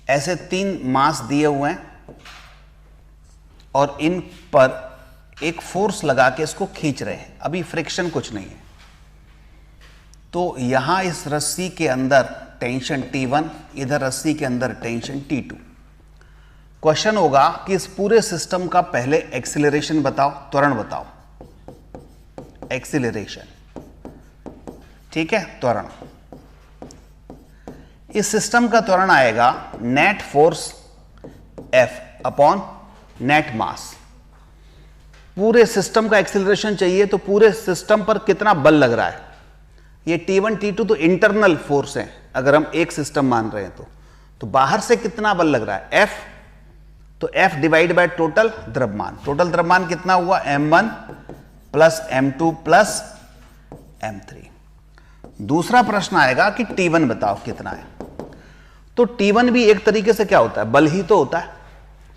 ऐसे 3 मास दिए हुए हैं और इन पर एक फोर्स लगा के इसको खींच रहे हैं। अभी फ्रिक्शन कुछ नहीं है तो यहां इस रस्सी के अंदर टेंशन T1, इधर रस्सी के अंदर टेंशन T2। क्वेश्चन होगा कि इस पूरे सिस्टम का पहले एक्सीलरेशन बताओ, त्वरण बताओ। एक्सीलरेशन, ठीक है, त्वरण। इस सिस्टम का त्वरण आएगा net force F upon net mass. पूरे सिस्टम का एक्सीलरेशन चाहिए तो पूरे सिस्टम पर कितना बल लग रहा है। ये T1 T2 तो इंटरनल फोर्स है अगर हम एक सिस्टम मान रहे हैं तो बाहर से कितना बल लग रहा है F, तो F डिवाइड बाय टोटल द्रव्यमान। टोटल द्रव्यमान कितना हुआ? m1 plus m2 plus m3। दूसरा प्रश्न आएगा कि T1 बताओ कितना है। तो T1 भी एक तरीके से क्या होता है? बल ही तो होता है,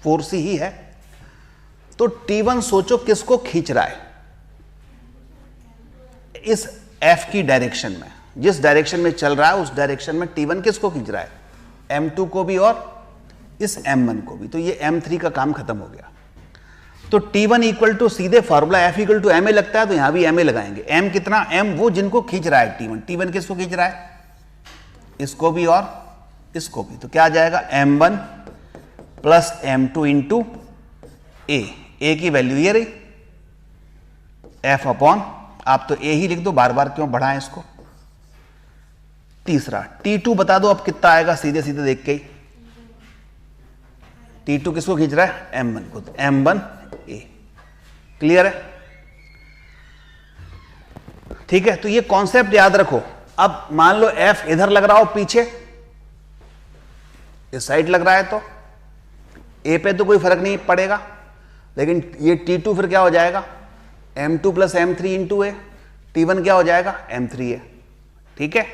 फोर्स ही है। तो T1 सोचो किसको खींच रहा है? इस F की डायरेक्शन में, जिस डायरेक्शन में चल रहा है उस डायरेक्शन में T1 किसको खींच रहा है? m2 को भी और इस m1 को भी। तो ये m3 का काम खत्म हो गया। तो T1 इक्वल टू सीधे formula F equal to ma लगता है तो यहां भी ma लगाएंगे। m कितना? m वो जिनको खींच रहा है T1। T1 किसको खींच रहा है? इसको भी और इसको भी। तो क्या आ जाएगा? m1 plus m2 into a की वैल्यू ये रही F अपॉन, आप तो a ही लिख दो, बार बार क्यों बढ़ाएं इसको। तीसरा T2 बता दो अब कितना आएगा, सीधे सीधे देख के ही। T2 किसको खींच रहा है? m1 को, तो m1 a। क्लियर है? ठीक है, तो ये कॉन्सेप्ट याद रखो। अब मान लो F इधर लग रहा हो, पीछे इस साइड लग रहा है तो a पे तो कोई फर्क नहीं पड़ेगा, लेकिन ये T2 फिर क्या हो जाएगा? m2 प्लस m3 इंटू ए। T1 क्या हो जाएगा? m3a। ठीक है,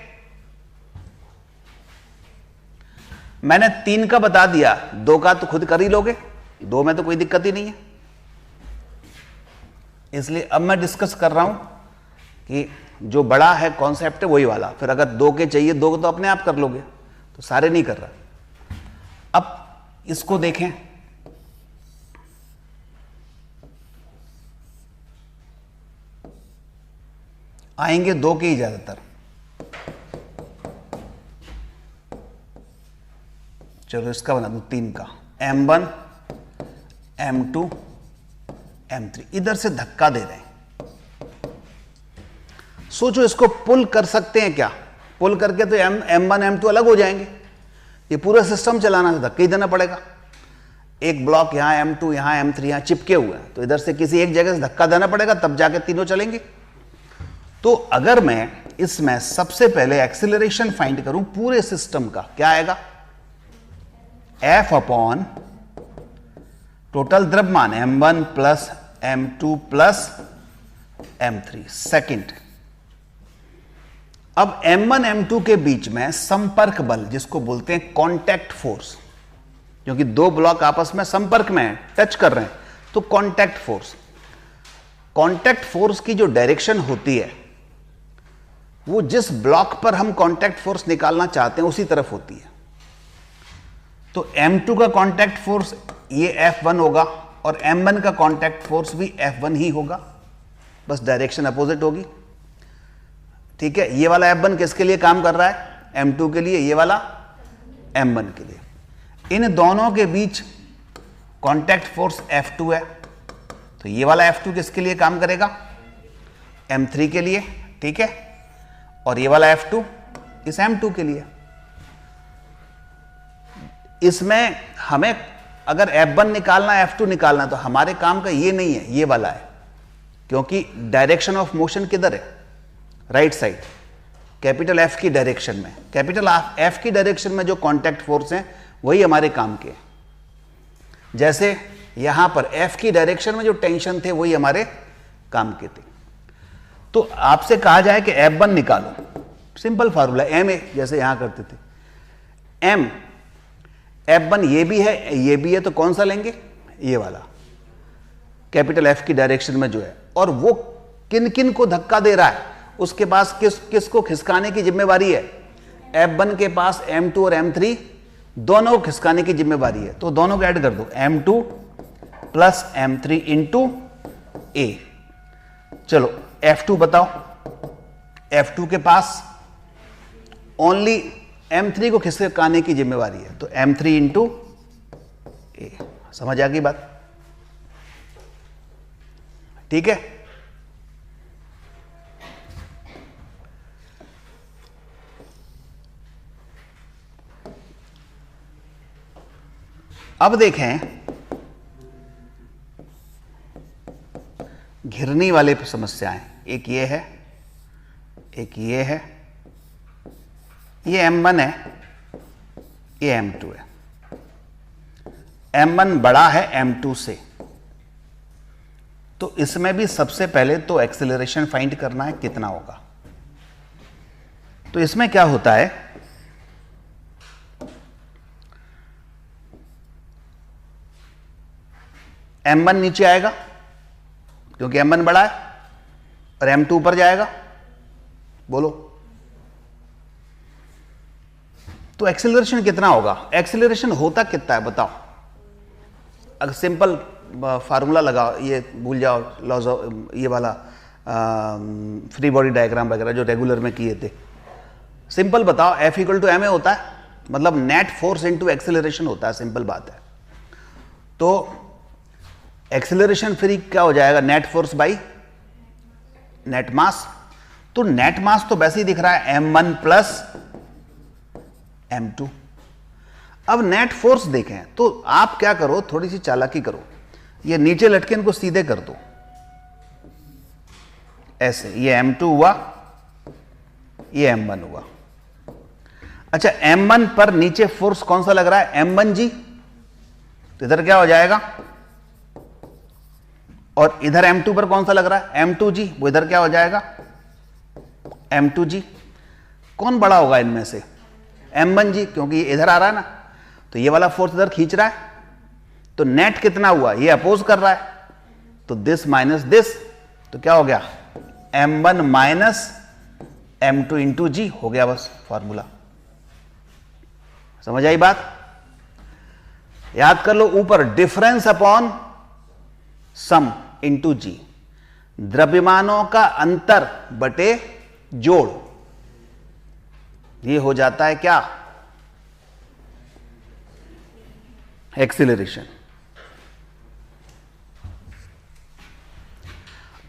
मैंने 3 का बता दिया, 2 का तो खुद कर ही लोगे, 2 में तो कोई दिक्कत ही नहीं है। इसलिए अब मैं डिस्कस कर रहा हूं कि जो बड़ा है कॉन्सेप्ट है वही वाला। फिर अगर 2 के चाहिए, 2 तो अपने आप कर लोगे, तो सारे नहीं कर रहा। अब इसको देखें, आएंगे 2 के ही ज्यादातर। चलो इसका बना दूं 3 का, m1 m2 m3। इधर से धक्का दे रहे हैं। सोचो इसको पुल कर सकते हैं क्या? पुल करके तो m1 m2 अलग हो जाएंगे। ये पूरा सिस्टम चलाना था, धक्का ही देना पड़ेगा। एक ब्लॉक यहाँ M2, यहाँ M3 यहाँ चिपके हुए हैं, तो इधर से किसी एक जगह से धक्का देना पड़ेगा, तब जाके तीनों चलेंगे। तो अगर मैं इसमें सबसे पहले एक्सीलरेशन फाइंड करूं पूरे सिस्टम का, क्या आएगा? F अपॉन टोटल द्रव्यमान M1 plus M2 plus M3 second. अब M1 M2 के बीच में संपर्क बल, जिसको बोलते हैं कांटेक्ट फोर्स, क्योंकि दो ब्लॉक आपस में संपर्क में है, टच कर रहे हैं, तो कांटेक्ट फोर्स। कांटेक्ट फोर्स की जो डायरेक्शन होती है वो जिस ब्लॉक पर हम कांटेक्ट फोर्स निकालना चाहते हैं उसी तरफ होती है। तो M2 का कांटेक्ट फोर्स ये F1 होगा और M1 का कांटेक्ट फोर्स भी F1 ही होगा, बस डायरेक्शन अपोजिट होगी। ठीक है, ये वाला F1 किसके लिए काम कर रहा है? M2 के लिए, ये वाला M1 के लिए। इन दोनों के बीच कांटेक्ट फोर्स F2 है, तो ये वाला F2 किसके लिए काम करेगा? M3 के लिए। ठीक है, और ये वाला F2 इस M2 के लिए। इसमें हमें अगर F1 निकालना है, F2 निकालना, तो हमारे काम का ये नहीं है, ये वाला है, क्योंकि डायरेक्शन ऑफ मोशन किधर है? राइट साइड, कैपिटल F की डायरेक्शन में। कैपिटल F की डायरेक्शन में जो कांटेक्ट फोर्स हैं वही हमारे काम के हैं। जैसे यहां पर F की डायरेक्शन में जो टेंशन थे वही हमारे काम के थे। तो आपसे कहा जाए कि F1 निकालो, सिंपल फार्मूला MA, जैसे यहां करते थे। M F1 ये भी है, ये भी है, तो कौन सा लेंगे? ये वाला, कैपिटल F की डायरेक्शन में जो है। और वो किन किन को धक्का दे रहा है, उसके पास किसको खिसकाने की जिम्मेवारी है? F1 के पास M2 और M3 दोनों को खिसकाने की जिम्मेवारी है, तो दोनों को ऐड कर दो, M2 plus M3 into A। चलो F2 बताओ। F2 के पास ओनली M3 को खिसकाने की जिम्मेवारी है, तो M3 इंटू A। समझ आ गई बात? ठीक है, अब देखें घिरनी वाले समस्याएं। एक ये है, एक ये है, ये M1 है, ये M2 है। M1 बड़ा है M2 से, तो इसमें भी सबसे पहले तो एक्सेलरेशन फाइंड करना है, कितना होगा। तो इसमें क्या होता है, M1 नीचे आएगा क्योंकि M1 बड़ा है, और M2 ऊपर जाएगा। बोलो, तो एक्सेलरेशन कितना होगा? एक्सेलरेशन होता कितना है बताओ? अगर सिंपल फार्मूला लगाओ, ये भूल जाओ, लॉज ये वाला फ्री बॉडी डायग्राम वगैरह जो रेगुलर में किए थे। सिंपल बताओ, F इक्वल टू ma होता है, मतलब नेट फोर्स इनटू एक्सेलरेशन होता है, सिंपल बात है। तो एक्सेलरेशन फ्री क्या हो जाएगा? Net force by net mass. तो नेट मास तो वैसे ही दिख रहा है M1 प्लस M2। अब नेट फोर्स देखें तो आप क्या करो, थोड़ी सी चालाकी करो, ये नीचे लटके इनको सीधे कर दो ऐसे। ये M2 हुआ, ये M1 हुआ। अच्छा, M1 पर नीचे फोर्स कौन सा लग रहा है? M1G। तो इधर क्या हो जाएगा? और इधर M2 पर कौन सा लग रहा है? M2G। वो इधर क्या हो जाएगा? M2G। कौन बड़ा होगा इनमें से? M1G, क्योंकि ये इधर आ रहा है ना, तो ये वाला फोर्स इधर खींच रहा है। तो नेट कितना हुआ? ये अपोज कर रहा है, तो दिस माइनस दिस, तो क्या हो गया? M1 minus M2 into G हो गया, बस फॉर्मूला। समझ आई बात? याद कर लो, ऊपर डिफरेंस अपॉन सम इंटू G, द्रव्यमानों का अंतर बटे जोड़, ये हो जाता है क्या? एक्सीलरेशन।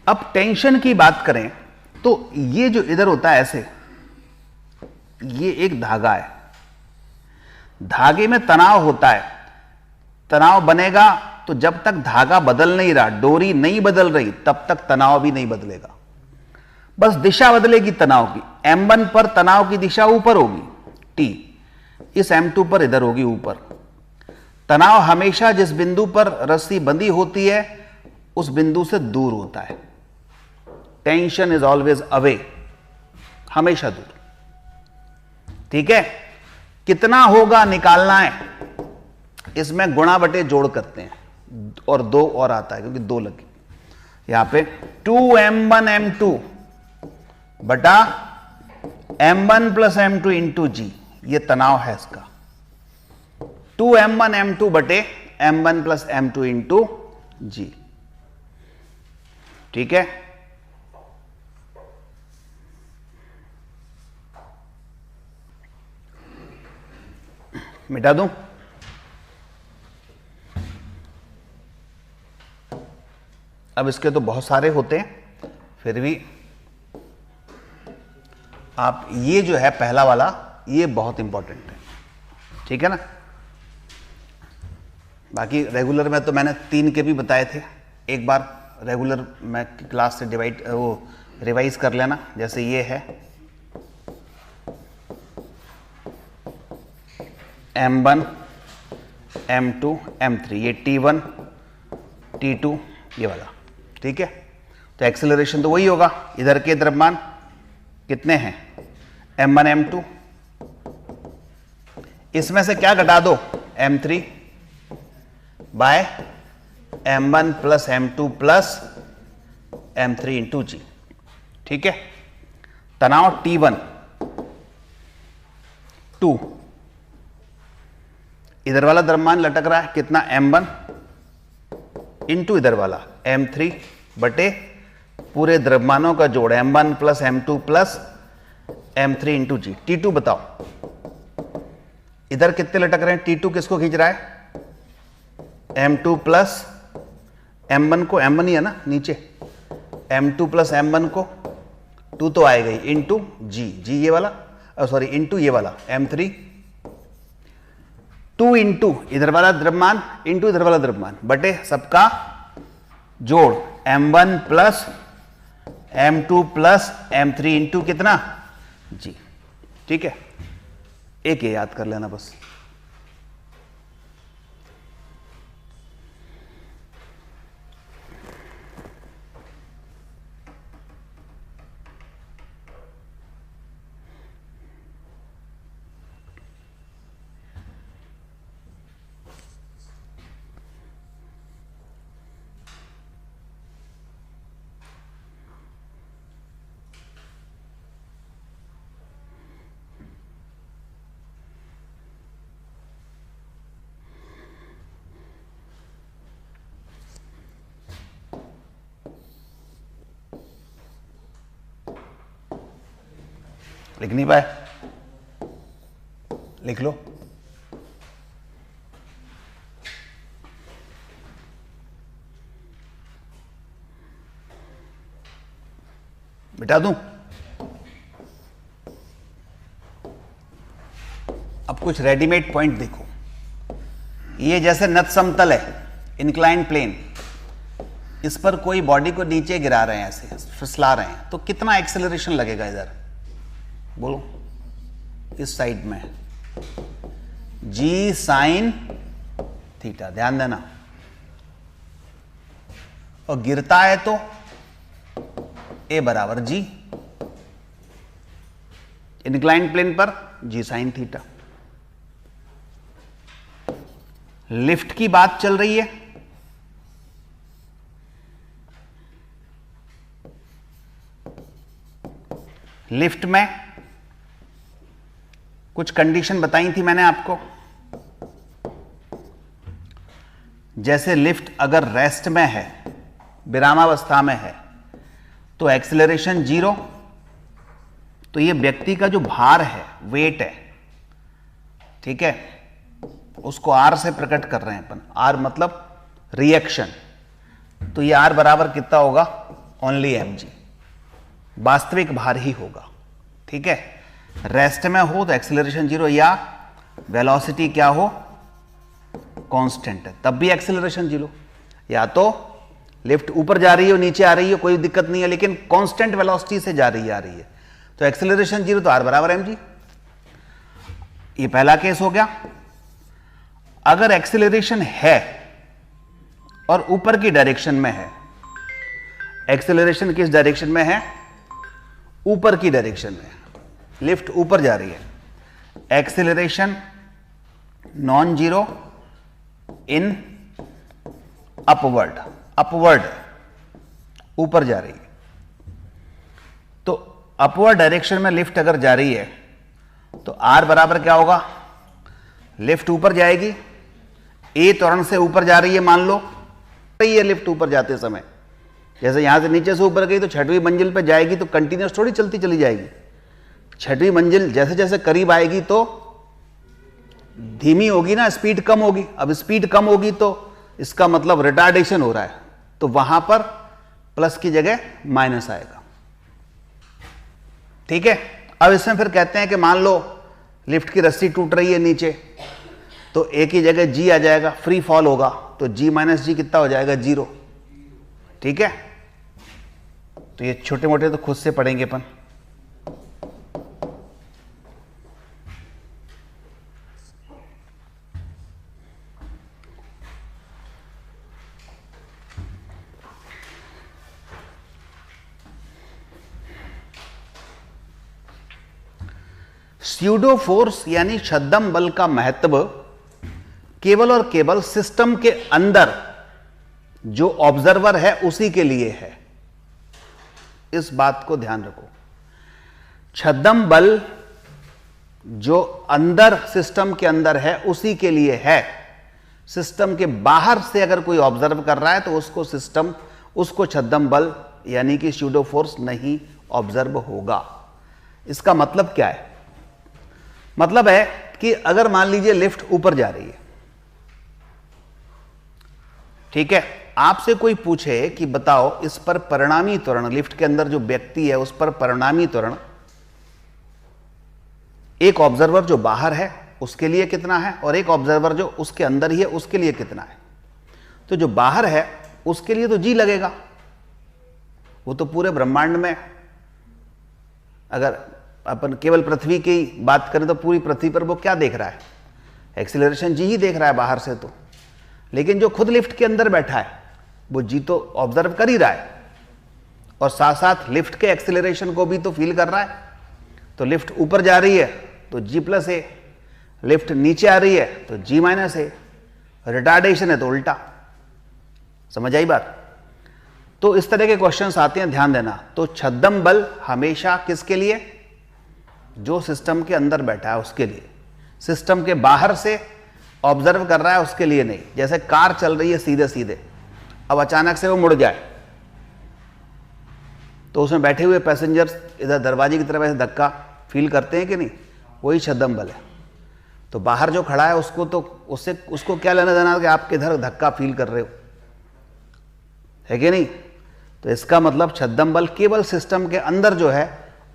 अब टेंशन की बात करें तो ये जो इधर होता है ऐसे, ये एक धागा है। धागे में तनाव होता है, तनाव बनेगा तो जब तक धागा बदल नहीं रहा, डोरी नहीं बदल रही, तब तक तनाव भी नहीं बदलेगा। बस दिशा बदलेगी तनाव की। M1 पर तनाव की दिशा ऊपर होगी, T, इस M2 पर इधर होगी ऊपर। तनाव हमेशा जिस बिंदु पर रस्सी बंधी होती है उस बिंदु से दूर होता है। टेंशन इज ऑलवेज अवे, हमेशा दूर। ठीक है, कितना होगा निकालना है, इसमें गुणा बटे जोड़ करते हैं और 2 और आता है क्योंकि 2 लगे यहां पे। 2m1 m2 बटा m1 प्लस m2 इंटू जी, ये तनाव है इसका। 2m1 m2 बटे m1 plus m2 into g. ठीक है, मिटा दूं? अब इसके तो बहुत सारे होते हैं, फिर भी आप ये जो है पहला वाला, ये बहुत इंपॉर्टेंट है। ठीक है ना? बाकी रेगुलर में तो मैंने 3 के भी बताए थे, एक बार रेगुलर में क्लास से डिवाइड वो रिवाइज कर लेना। जैसे ये है M1 M2 M3, ये T1 T2 ये वाला। ठीक है, तो एक्सेलरेशन तो वही होगा। इधर के द्रव्यमान कितने हैं, M1 M2, इसमें से क्या घटा दो, M3 by M1 plus M2 plus M3 into g. ठीक है, तनाव T1 2, इधर वाला द्रव्यमान लटक रहा है कितना, M1 इंटू इधर वाला M3 बटे पूरे द्रव्यमानों का जोड़ M1 plus M2 plus M3 into जी। T2 बताओ, इधर कितने लटक रहे हैं, T2 किसको खींच रहा है, M2 प्लस M1 को, M1 ही है ना नीचे, M2 प्लस M1 को 2 तो आएगा ही, इंटू जी, जी ये वाला, सॉरी इंटू ये वाला M3, 2 इंटू इधर वाला द्रव्यमान इंटू इधर वाला द्रव्यमान बटे सबका जोड़ M1 plus M2 plus M3 into कितना, जी। ठीक है, एक ये याद कर लेना बस। लिख नहीं पाए, लिख लो। मिटा दूं? अब कुछ रेडीमेड पॉइंट देखो। ये जैसे नत समतल है, इंक्लाइन प्लेन, इस पर कोई बॉडी को नीचे गिरा रहे हैं, ऐसे फिसला रहे हैं, तो कितना एक्सेलरेशन लगेगा इधर, बोलो, इस साइड में, जी साइन थीटा, ध्यान देना। और गिरता है तो ए बराबर जी, इंक्लाइन प्लेन पर जी साइन थीटा। लिफ्ट की बात चल रही है, लिफ्ट में कुछ कंडीशन बताई थी मैंने आपको। जैसे लिफ्ट अगर रेस्ट में है, विरामावस्था में है, तो एक्सेलरेशन 0, तो ये व्यक्ति का जो भार है, वेट है, ठीक है, उसको आर से प्रकट कर रहे हैं अपन। आर मतलब रिएक्शन, तो ये आर बराबर कितना होगा, ओनली mg, वास्तविक भार ही होगा। ठीक है, रेस्ट में हो तो एक्सेलरेशन 0 या वेलोसिटी क्या हो, कांस्टेंट है, तब भी एक्सेलरेशन 0। या तो लिफ्ट ऊपर जा रही हो नीचे आ रही हो कोई दिक्कत नहीं है, लेकिन कांस्टेंट वेलोसिटी से जा रही है तो एक्सेलरेशन 0, तो r बराबर mg। ये पहला केस हो गया। अगर एक्सेलरेशन है और ऊपर की डायरेक्शन में है, एक्सेलरेशन किस डायरेक्शन में है, ऊपर की डायरेक्शन में, लिफ्ट ऊपर जा रही है, acceleration non zero in upward ऊपर जा रही है। तो अपवर्ड डायरेक्शन में लिफ्ट अगर जा रही है तो r बराबर क्या होगा, लिफ्ट ऊपर जाएगी, ए त्वरण से ऊपर जा रही है, मान लो रही है लिफ्ट ऊपर जाते समय, जैसे यहां से नीचे से ऊपर गई तो 6वीं मंजिल पे जाएगी तो कंटिन्यूस थोड़ी चलती चली जाएगी। 6वीं मंजिल जैसे जैसे करीब आएगी तो धीमी होगी ना, स्पीड कम होगी। अब स्पीड कम होगी तो इसका मतलब रिटार्डेशन हो रहा है, तो वहां पर प्लस की जगह माइनस आएगा। ठीक है। अब इसमें फिर कहते हैं कि मान लो लिफ्ट की रस्सी टूट रही है नीचे, तो ए की जगह जी आ जाएगा, फ्री फॉल होगा, तो जी माइनस जी कितना हो जाएगा, 0। ठीक है। तो ये छोटे मोटे तो खुद से पढ़ेंगे अपन। स्यूडो फोर्स यानी छद्म बल का महत्व केवल और केवल सिस्टम के अंदर जो ऑब्जर्वर है उसी के लिए है। इस बात को ध्यान रखो, छद्म बल जो अंदर सिस्टम के अंदर है उसी के लिए है। सिस्टम के बाहर से अगर कोई ऑब्जर्व कर रहा है तो उसको छद्म बल यानी कि स्यूडो फोर्स नहीं ऑब्जर्व होगा। इसका मतलब क्या है, मतलब है कि अगर मान लीजिए लिफ्ट ऊपर जा रही है, ठीक है, आपसे कोई पूछे कि बताओ इस पर परिणामी त्वरण, लिफ्ट के अंदर जो व्यक्ति है उस पर परिणामी त्वरण एक ऑब्जर्वर जो बाहर है उसके लिए कितना है और एक ऑब्जर्वर जो उसके अंदर ही है उसके लिए कितना है। तो जो बाहर है उसके लिए तो जी लगेगा, वो तो पूरे ब्रह्मांड में, अगर अपन केवल पृथ्वी की बात करें तो पूरी पृथ्वी पर वो क्या देख रहा है, एक्सीलरेशन जी ही देख रहा है बाहर से तो। लेकिन जो खुद लिफ्ट के अंदर बैठा है वो जी तो ऑब्जर्व कर ही रहा है और साथ साथ लिफ्ट के एक्सीलरेशन को भी तो फील कर रहा है। तो लिफ्ट ऊपर जा रही है तो जी प्लस ए, लिफ्ट नीचे आ रही है तो जी माइनस ए, रिटार्डेशन है तो उल्टा। समझ आई बात। तो इस तरह के क्वेश्चंस आते हैं, ध्यान देना। तो छद्म बल हमेशा किसके लिए, जो सिस्टम के अंदर बैठा है उसके लिए, सिस्टम के बाहर से ऑब्जर्व कर रहा है उसके लिए नहीं। जैसे कार चल रही है सीधे सीधे, अब अचानक से वो मुड़ जाए तो उसमें बैठे हुए पैसेंजर्स इधर दरवाजे की तरफ ऐसे धक्का फील करते हैं कि नहीं, वही छद्म बल है। तो बाहर जो खड़ा है उसको क्या लेना देना कि आप किधर धक्का फील कर रहे हो, है कि नहीं। तो इसका मतलब छद्म बल केवल सिस्टम के अंदर जो है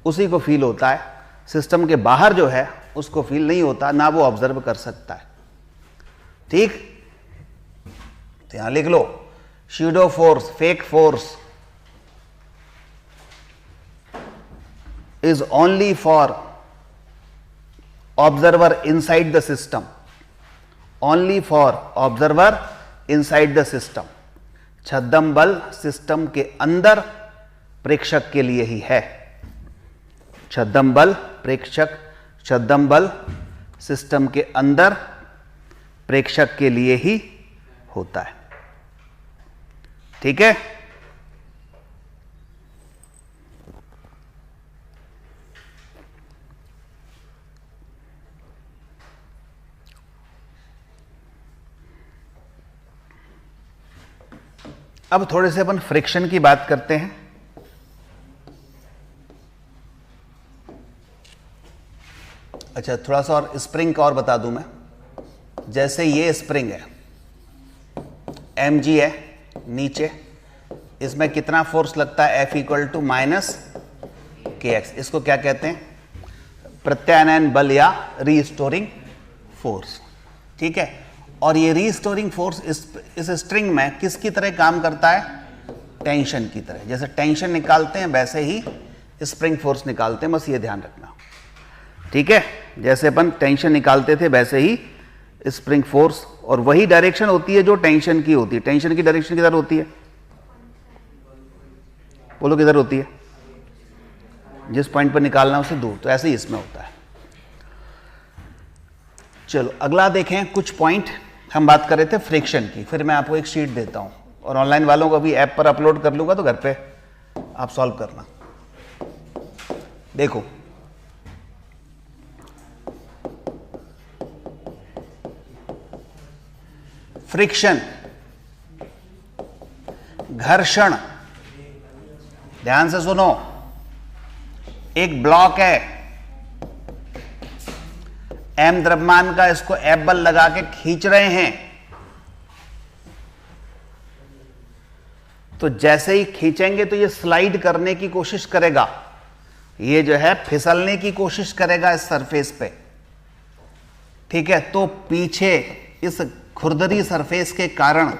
उसी को फील होता है, सिस्टम के बाहर जो है उसको फील नहीं होता, ना वो ऑब्जर्व कर सकता है। ठीक, तो यहां लिख लो, pseudo force, fake force is only for observer inside the system, only for observer inside the system। छद्म बल सिस्टम के अंदर प्रेक्षक के लिए ही है। छद्म बल प्रेक्षक, छद्म बल सिस्टम के अंदर प्रेक्षक के लिए ही होता है। ठीक है। अब थोड़े से अपन फ्रिक्शन की बात करते हैं। अच्छा, थोड़ा सा और स्प्रिंग का और बता दूं मैं। जैसे ये स्प्रिंग है, mg है नीचे, इसमें कितना फोर्स लगता है, F इक्वल टू माइनस के एक्स। इसको क्या कहते हैं, प्रत्यानयन बल या रीस्टोरिंग फोर्स, ठीक है। और ये रीस्टोरिंग फोर्स इस स्ट्रिंग में किसकी तरह काम करता है? टेंशन की तरह। जैसे टेंशन निकालते हैं वैसे ही स्प्रिंग फोर्स निकालते हैं, बस ये ध्यान रखना, ठीक है। जैसे अपन टेंशन निकालते थे वैसे ही स्प्रिंग फोर्स, और वही डायरेक्शन होती है जो टेंशन की होती है। टेंशन की डायरेक्शन किधर होती है? बोलो किधर होती है? जिस पॉइंट पर निकालना है उससे दूर। तो ऐसे ही इसमें होता है। चलो अगला देखें। कुछ पॉइंट हम बात कर रहे थे फ्रिक्शन की, फिर मैं आपको एक शीट देता हूं और ऑनलाइन वालों को भी ऐप पर अपलोड कर लूंगा, तो घर पे आप सॉल्व करना। देखो फ्रिक्शन, घर्षण, ध्यान से सुनो। एक ब्लॉक है m द्रव्यमान का, इसको F बल लगा के खींच रहे हैं, तो जैसे ही खींचेंगे तो ये स्लाइड करने की कोशिश करेगा, ये जो है फिसलने की कोशिश करेगा इस सरफेस पे, ठीक है। तो पीछे इस खुरदरी सरफेस के कारण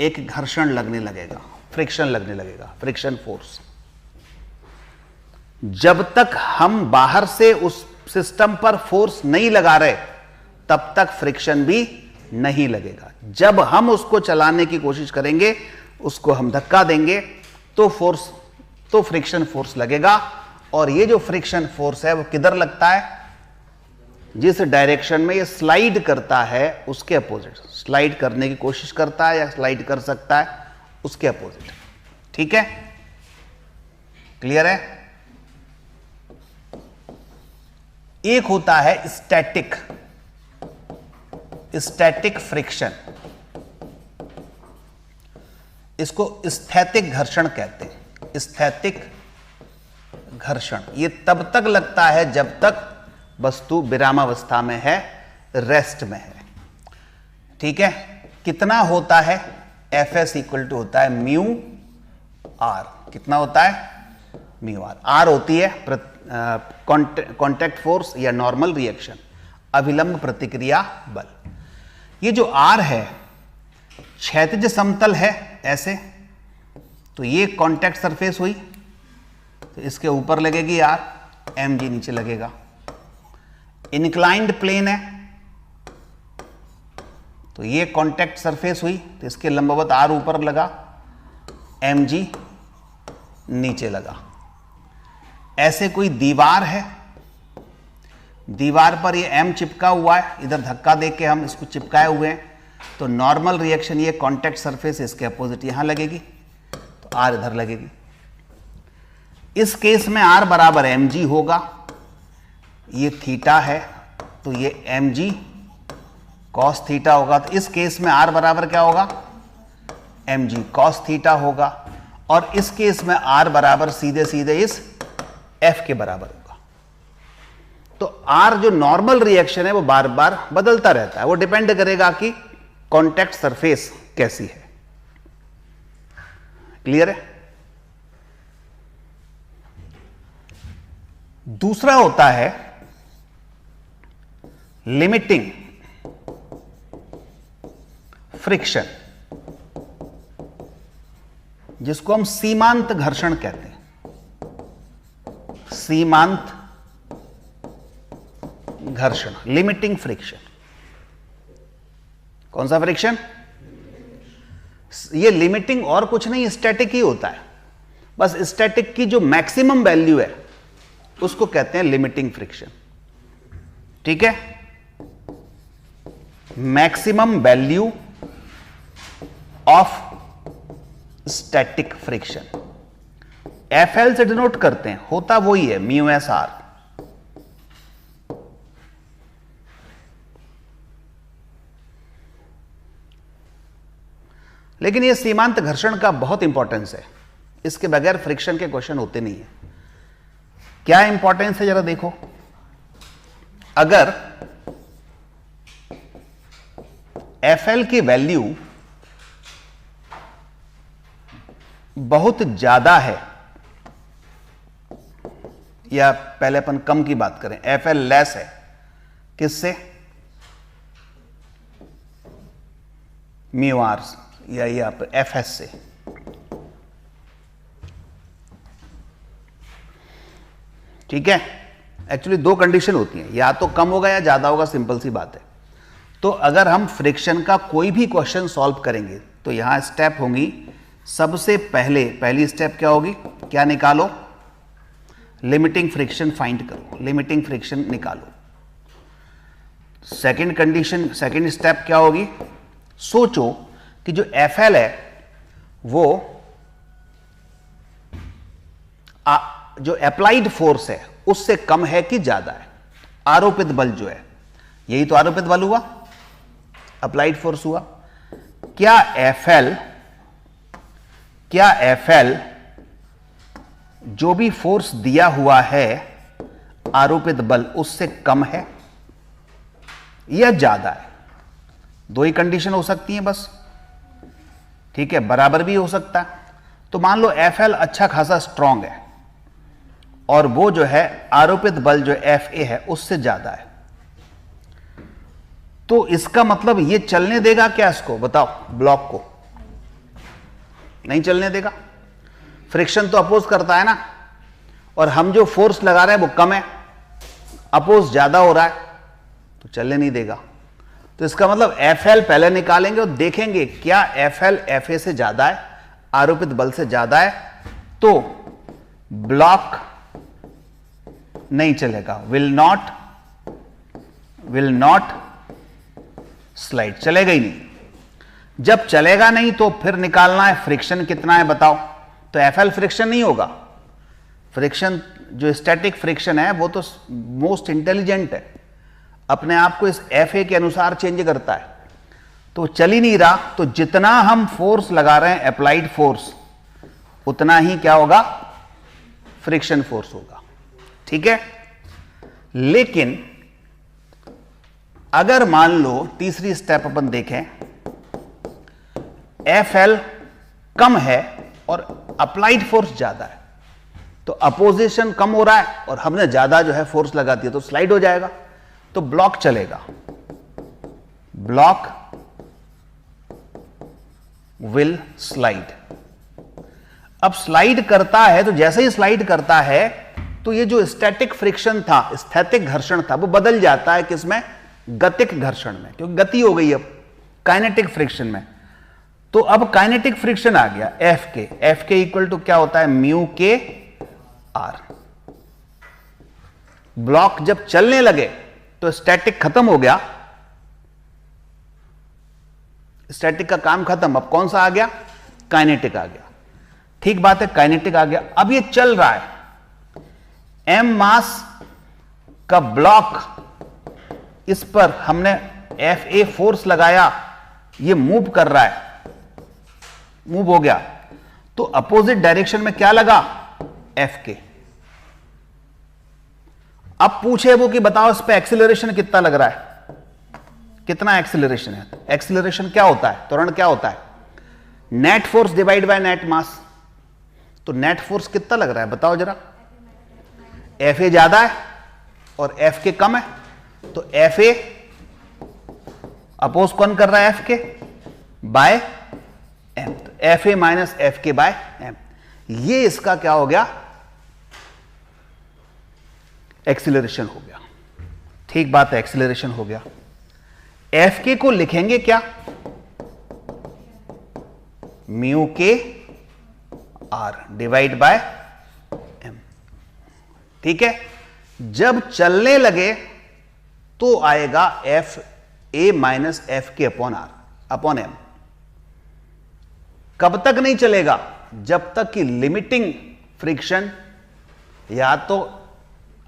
एक घर्षण लगने लगेगा, फ्रिक्शन लगने लगेगा, फ्रिक्शन फोर्स। जब तक हम बाहर से उस सिस्टम पर फोर्स नहीं लगा रहे तब तक फ्रिक्शन भी नहीं लगेगा। जब हम उसको चलाने की कोशिश करेंगे, उसको हम धक्का देंगे, तो फ्रिक्शन फोर्स लगेगा। और ये जो फ्रिक्शन फोर्स है वो किधर लगता है? जिस डायरेक्शन में ये स्लाइड करता है उसके अपोजिट, स्लाइड करने की कोशिश करता है या स्लाइड कर सकता है उसके अपोजिट, ठीक है। क्लियर है? एक होता है स्टैटिक फ्रिक्शन, इसको स्थैतिक घर्षण कहते हैं। स्थैतिक घर्षण ये तब तक लगता है जब तक वस्तु विरामावस्था में है, रेस्ट में है, ठीक है। कितना होता है? Fs इक्वल टू होता है म्यू आर। कितना होता है? Mu R. आर होती है कांटेक्ट फोर्स या नॉर्मल रिएक्शन, अविलंब प्रतिक्रिया बल। ये जो आर है क्षैतिज समतल है ऐसे, तो ये कांटेक्ट सरफेस हुई, तो इसके ऊपर लगेगी आर, एम जी नीचे लगेगा। इंक्लाइंड प्लेन है, तो ये कांटेक्ट सरफेस हुई, तो इसके लंबवत आर ऊपर लगा, एम जी नीचे लगा। ऐसे कोई दीवार है, दीवार पर ये एम चिपका हुआ है, इधर धक्का देके हम इसको चिपकाए हुए हैं, तो नॉर्मल रिएक्शन ये कांटेक्ट सरफेस इसके अपोजिट यहां लगेगी, तो आर इधर लगेगी। इस केस में आर बराबर एम जी होगा, ये थीटा है तो ये एम जी कॉस थीटा होगा। तो इस केस में आर बराबर क्या होगा? एम जी कॉस थीटा होगा। और इस केस में आर बराबर सीधे सीधे इस एफ के बराबर होगा। तो आर जो नॉर्मल रिएक्शन है वो बार बार बदलता रहता है, वो डिपेंड करेगा कि कांटेक्ट सरफेस कैसी है। क्लियर है? दूसरा होता है लिमिटिंग फ्रिक्शन, जिसको हम सीमांत घर्षण कहते हैं। सीमांत घर्षण, लिमिटिंग फ्रिक्शन। कौन सा फ्रिक्शन? ये लिमिटिंग और कुछ नहीं, स्टैटिक ही होता है। बस स्टैटिक की जो मैक्सिमम वैल्यू है उसको कहते हैं लिमिटिंग फ्रिक्शन, ठीक है। Maximum value of static friction, FL से डिनोट करते हैं, होता वही है म्यू एस आर। लेकिन यह सीमांत घर्षण का बहुत इंपॉर्टेंस है, इसके बगैर फ्रिक्शन के क्वेश्चन होते नहीं है। क्या इंपॉर्टेंस है जरा देखो। अगर एफएल की वैल्यू बहुत ज्यादा है, या पहले अपन कम की बात करें, एफएल लेस है, किससे? म्यू आर या यहाँ पर एफ एस से। ठीक है, एक्चुअली दो कंडीशन होती हैं, या तो कम होगा या ज्यादा होगा, सिंपल सी बात है। तो अगर हम फ्रिक्शन का कोई भी क्वेश्चन सॉल्व करेंगे तो यहां स्टेप होंगी, सबसे पहली स्टेप क्या होगी, क्या निकालो, लिमिटिंग फ्रिक्शन फाइंड करो, लिमिटिंग फ्रिक्शन निकालो। सेकंड कंडीशन, सेकंड स्टेप क्या होगी, सोचो कि जो एफएल है वो जो अप्लाइड फोर्स है उससे कम है कि ज्यादा है। आरोपित बल जो है, यही तो आरोपित बल हुआ, अप्लाइड फोर्स हुआ। क्या एफएल जो भी फोर्स दिया हुआ है आरोपित बल उससे कम है या ज्यादा है? दो ही कंडीशन हो सकती हैं बस। ठीक है, बराबर भी हो सकता है। तो मान लो एफएल अच्छा खासा स्ट्रांग है और वो जो है आरोपित बल जो एफ ए है उससे ज्यादा है, तो इसका मतलब ये चलने देगा क्या इसको, बताओ, ब्लॉक को? नहीं चलने देगा। फ्रिक्शन तो अपोज करता है ना, और हम जो फोर्स लगा रहे हैं वो कम है, अपोज ज्यादा हो रहा है, तो चलने नहीं देगा। तो इसका मतलब एफएल पहले निकालेंगे और देखेंगे क्या एफएल एफ ए से ज्यादा है, आरोपित बल से ज्यादा है, तो ब्लॉक नहीं चलेगा, विल नॉट स्लाइड, चलेगा ही नहीं। जब चलेगा नहीं तो फिर निकालना है फ्रिक्शन कितना है, बताओ। तो एफएल फ्रिक्शन नहीं होगा, फ्रिक्शन जो स्टैटिक फ्रिक्शन है वो तो मोस्ट इंटेलिजेंट है, अपने आप को इस एफ ए के अनुसार चेंज करता है। तो चल ही नहीं रहा, तो जितना हम फोर्स लगा रहे हैं अप्लाइड फोर्स, उतना ही क्या होगा, फ्रिक्शन फोर्स होगा। ठीक है, लेकिन अगर मान लो तीसरी स्टेप अपन देखें, एफएल कम है और अप्लाइड फोर्स ज्यादा है, तो अपोजिशन कम हो रहा है और हमने ज्यादा जो है फोर्स लगा दिया, तो स्लाइड हो जाएगा, तो ब्लॉक चलेगा, ब्लॉक विल स्लाइड। अब स्लाइड करता है, तो जैसे ही स्लाइड करता है तो ये जो स्टैटिक फ्रिक्शन था, स्थैतिक घर्षण था, वो बदल जाता है किसमें, गतिक घर्षण में, क्योंकि गति हो गई अब काइनेटिक फ्रिक्शन में। तो अब काइनेटिक फ्रिक्शन आ गया एफ के इक्वल टू क्या होता है, म्यू के आर। ब्लॉक जब चलने लगे तो स्टैटिक खत्म हो गया, स्टैटिक का काम खत्म, अब कौन सा आ गया, काइनेटिक आ गया। ठीक बात है, काइनेटिक आ गया। अब ये चल रहा है, एम मास का ब्लॉक, इस पर हमने एफ ए फोर्स लगाया, ये मूव कर रहा है, मूव हो गया, तो अपोजिट डायरेक्शन में क्या लगा, एफ के। अब पूछे वो कि बताओ इस पे एक्सीलरेशन कितना लग रहा है, कितना एक्सीलरेशन है। एक्सीलरेशन क्या होता है, त्वरण क्या होता है, net force divide by net mass. तो नेट फोर्स कितना लग रहा है बताओ जरा, एफ ए ज्यादा है और एफ के कम है, तो एफ ए अपोज कौन कर रहा है, एफ के बाय एम, तो एफ ए माइनस एफ के बाय एम, ये इसका क्या हो गया, एक्सीलरेशन हो गया। ठीक बात है, एक्सीलरेशन हो गया। एफ के को लिखेंगे क्या, म्यू के आर डिवाइड बाय एम। ठीक है, जब चलने लगे तो आएगा एफ ए माइनस एफ के अपॉन आर अपॉन एम। कब तक नहीं चलेगा, जब तक कि लिमिटिंग फ्रिक्शन या तो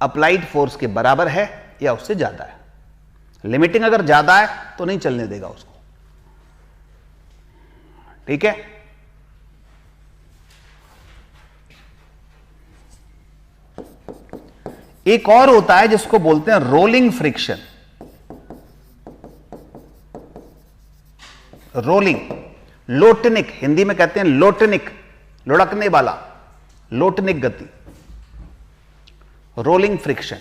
अप्लाइड फोर्स के बराबर है या उससे ज्यादा है। लिमिटिंग अगर ज्यादा है तो नहीं चलने देगा उसको। ठीक है, एक और होता है जिसको बोलते हैं रोलिंग फ्रिक्शन। रोलिंग, लोटनिक, हिंदी में कहते हैं लोटनिक, लुढ़कने वाला, लोटनिक गति, रोलिंग फ्रिक्शन।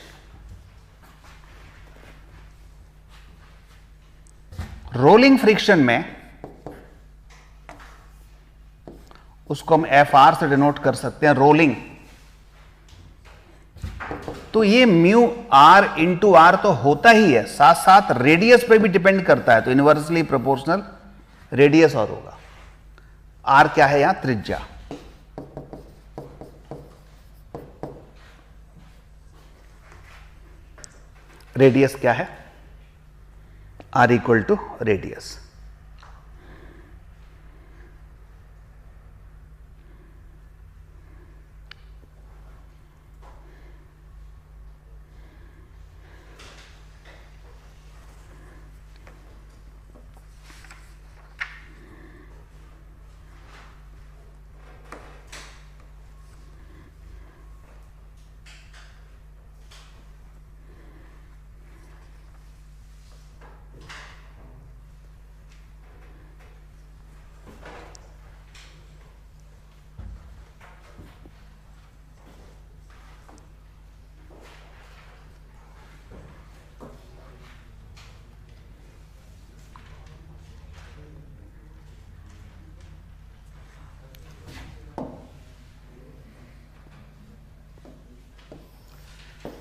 रोलिंग फ्रिक्शन में उसको हम एफ आर से डिनोट कर सकते हैं, रोलिंग। तो ये म्यू आर इंटू आर तो होता ही है, साथ साथ रेडियस पे भी डिपेंड करता है, तो इनवर्सली प्रोपोर्शनल रेडियस और होगा। आर क्या है यहां? त्रिज्या। रेडियस क्या है? R equal to radius.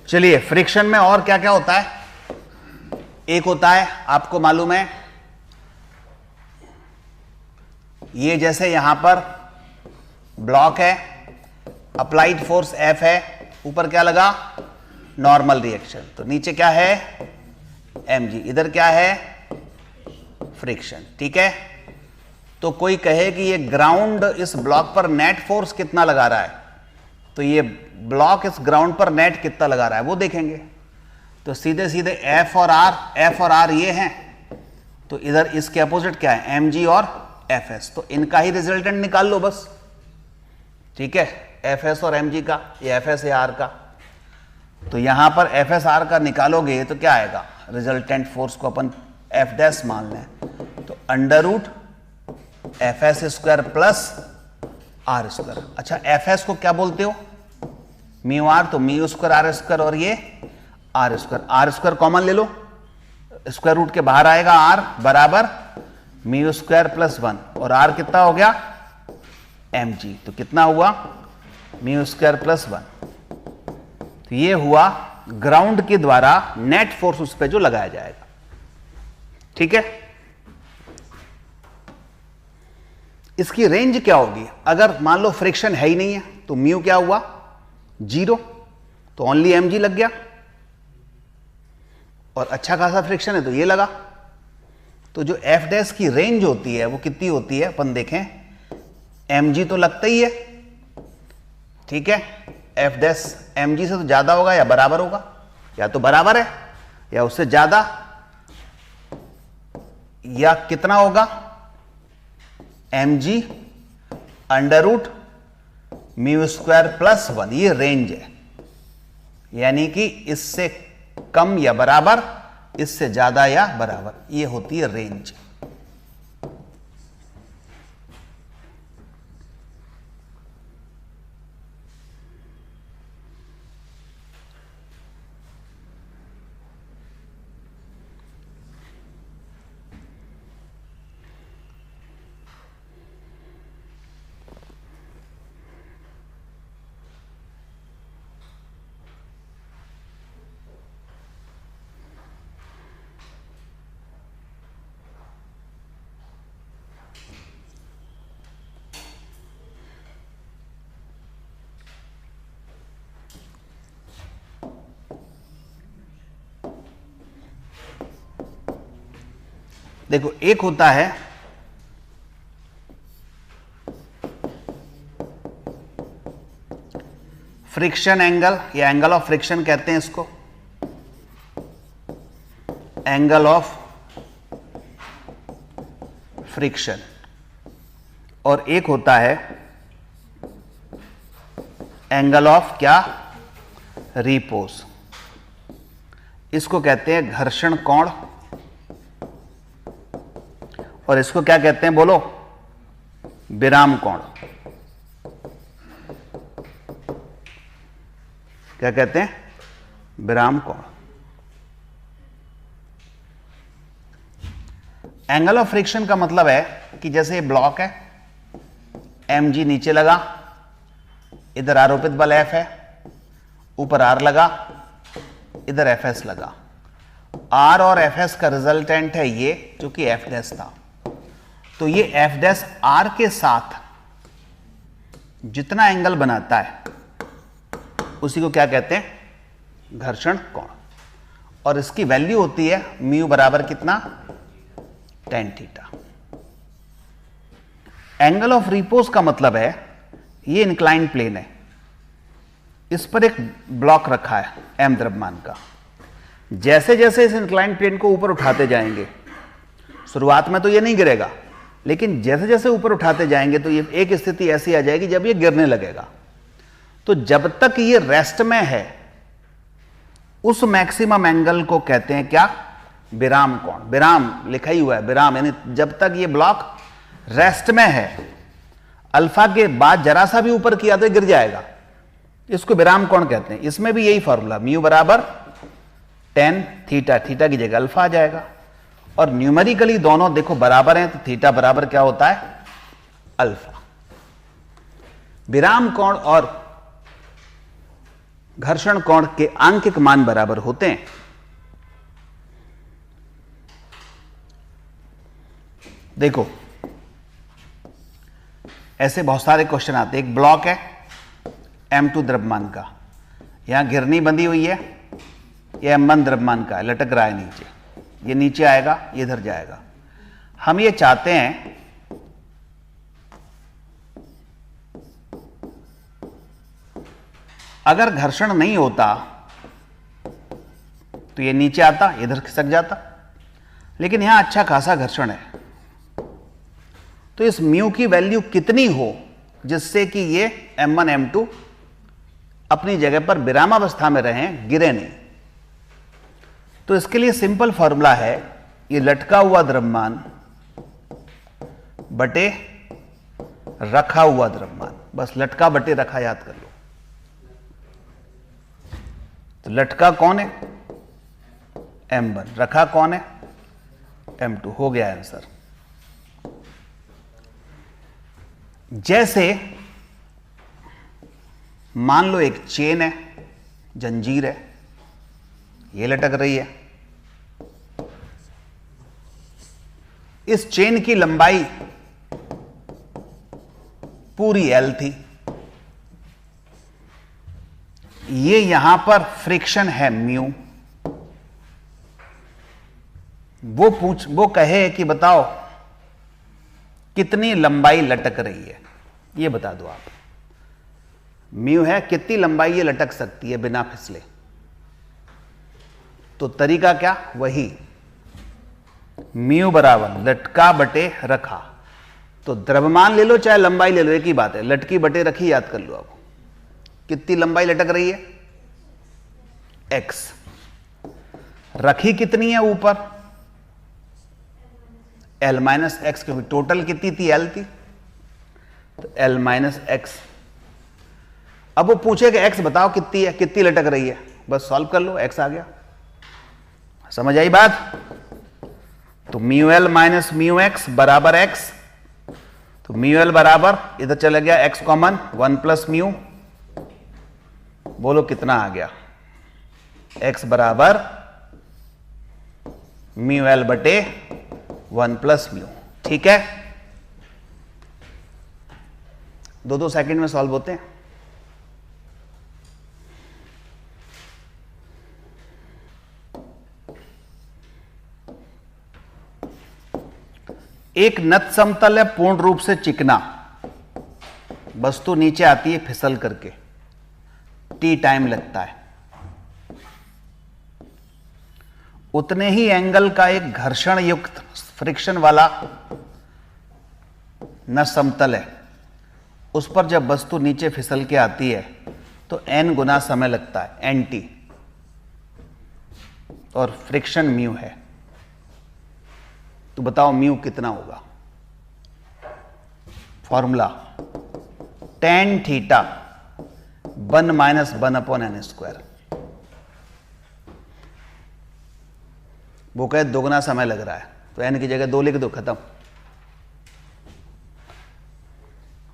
चलिए, फ्रिक्शन में और क्या क्या होता है? एक होता है, आपको मालूम है, ये जैसे यहां पर ब्लॉक है, अप्लाइड फोर्स F है, ऊपर क्या लगा? Normal reaction. तो नीचे क्या है? mg। इधर क्या है? फ्रिक्शन। ठीक है। तो कोई कहे कि ये ग्राउंड इस ब्लॉक पर नेट फोर्स कितना लगा रहा है, तो ये ब्लॉक इस ग्राउंड पर नेट कितना लगा रहा है वो देखेंगे। तो सीधे सीधे F और R ये हैं, तो इधर इसके अपोजिट क्या है? mg और Fs। तो इनका ही रिजल्टेंट निकाल लो बस। ठीक है, Fs और mg का, या Fs या R का। तो यहां पर Fs R का निकालोगे तो क्या आएगा? रिजल्टेंट फोर्स को अपन F डैश मान लें, तो under root Fs square plus R square. अच्छा, Fs को क्या बोलते हो? म्यू आर, तो म्यू स्क्वायर आर स्क्वायर और ये R square. R square common ले लो, स्क्वायर रूट के बाहर आएगा आर बराबर म्यू स्क्वायर प्लस 1, और आर कितना हो गया? mg। तो कितना हुआ? Mu square plus 1। तो ये हुआ ग्राउंड के द्वारा नेट फोर्स उस पर जो लगाया जाएगा। ठीक है। इसकी रेंज क्या होगी? अगर मान लो फ्रिक्शन है ही नहीं है, तो म्यू क्या हुआ? 0, तो ओनली mg लग गया, और अच्छा खासा फ्रिक्शन है तो ये लगा। तो जो F डैश की रेंज होती है वो कितनी होती है? अपन देखें, mg तो लगता ही है। ठीक है, F डैश mg से तो ज्यादा होगा या बराबर होगा? या तो बराबर है या उससे ज्यादा, या कितना होगा? mg under root mu square plus 1, ये रेंज है। यानी कि इससे कम या बराबर, इससे ज्यादा या बराबर, ये होती है रेंज। देखो, एक होता है फ्रिक्शन एंगल, या एंगल ऑफ फ्रिक्शन कहते हैं इसको, एंगल ऑफ फ्रिक्शन। और एक होता है एंगल ऑफ क्या? रिपोज। इसको कहते हैं घर्षण कोण, और इसको क्या कहते हैं बोलो? विराम कोण। क्या कहते हैं? विराम कोण। एंगल ऑफ फ्रिक्शन का मतलब है कि जैसे ये ब्लॉक है, mg नीचे लगा, इधर आरोपित बल F है, ऊपर R लगा, इधर Fs लगा। R और Fs का रिजल्टेंट है ये, जो कि F डैश था। तो ये F डैश R के साथ जितना एंगल बनाता है उसी को क्या कहते हैं? घर्षण कोण। और इसकी वैल्यू होती है म्यू बराबर कितना? tan theta. Angle of repose का मतलब है ये इंक्लाइंड प्लेन है, इस पर एक ब्लॉक रखा है m द्रव्यमान का। जैसे जैसे इस इंक्लाइंड प्लेन को ऊपर उठाते जाएंगे, शुरुआत में तो ये नहीं गिरेगा, लेकिन जैसे जैसे ऊपर उठाते जाएंगे तो ये एक स्थिति ऐसी आ जाएगी जब ये गिरने लगेगा। तो जब तक ये रेस्ट में है उस मैक्सिमम एंगल को कहते हैं क्या? विराम कोण। विराम लिखा ही हुआ है, विराम यानी जब तक ये ब्लॉक रेस्ट में है, अल्फा के बाद जरा सा भी ऊपर किया तो ये गिर जाएगा, इसको विराम कोण कहते हैं। इसमें भी यही फॉर्मूला, म्यू बराबर tan थीटा, थीटा की जगह अल्फा आ जाएगा। और न्यूमेरिकली दोनों देखो बराबर हैं, तो थीटा बराबर क्या होता है? अल्फा। विराम कोण और घर्षण कोण के आंकिक मान बराबर होते हैं। देखो ऐसे बहुत सारे क्वेश्चन आते हैं। एक ब्लॉक है m2 द्रव्यमान का, यहां घिरनी बंधी हुई है, ये m1 द्रव्यमान का है, लटक रहा है नीचे, ये नीचे आएगा, ये इधर जाएगा। हम ये चाहते हैं अगर घर्षण नहीं होता तो ये नीचे आता, इधर खिसक जाता, लेकिन यहां अच्छा खासा घर्षण है। तो इस म्यू की वैल्यू कितनी हो जिससे कि ये m1 m2 अपनी जगह पर विरामावस्था में रहें, गिरे नहीं? तो इसके लिए सिंपल फॉर्मूला है, ये लटका हुआ द्रव्यमान बटे रखा हुआ द्रव्यमान। बस लटका बटे रखा याद कर लो। तो लटका कौन है? m1, रखा कौन है? m2। हो गया आंसर। जैसे मान लो एक चेन है, जंजीर है, ये लटक रही है। इस चेन की लंबाई पूरी L थी। ये यहां पर फ्रिक्शन है म्यू। वो कहे कि बताओ कितनी लंबाई लटक रही है, ये बता दो आप। म्यू है, कितनी लंबाई ये लटक सकती है बिना फिसले। तो तरीका क्या? वही म्यू बराबर लटका बटे रखा। तो द्रव्यमान ले लो चाहे लंबाई ले लो, एक ही बात है, लटकी बटे रखी याद कर लो। अब कितनी लंबाई लटक रही है? x। रखी कितनी है ऊपर? L माइनस एक्स, क्योंकि टोटल कितनी थी? L थी, तो L माइनस एक्स। अब वो पूछेगा x बताओ कितनी है, कितनी लटक रही है, बस सॉल्व कर लो, x आ गया। समझ आई बात? तो mu L minus mu x बराबर x। तो म्यू एल बराबर, इधर चला गया x कॉमन, 1 प्लस म्यू। बोलो कितना आ गया? x बराबर म्यू एल बटे 1 प्लस म्यू। ठीक है, 2-2 सेकंड में सॉल्व होते हैं। एक नत समतल है पूर्ण रूप से चिकना, वस्तु नीचे आती है फिसल करके, टी टाइम लगता है। उतने ही एंगल का एक घर्षण युक्त फ्रिक्शन वाला न समतल है, उस पर जब वस्तु नीचे फिसल के आती है तो n गुना समय लगता है, nt, और फ्रिक्शन म्यू है। तो बताओ म्यू कितना होगा? Formula tan theta 1 minus 1 upon n square. वो कहे दोगुना समय लग रहा है, तो n की जगह 2 लिख दो, खत्म।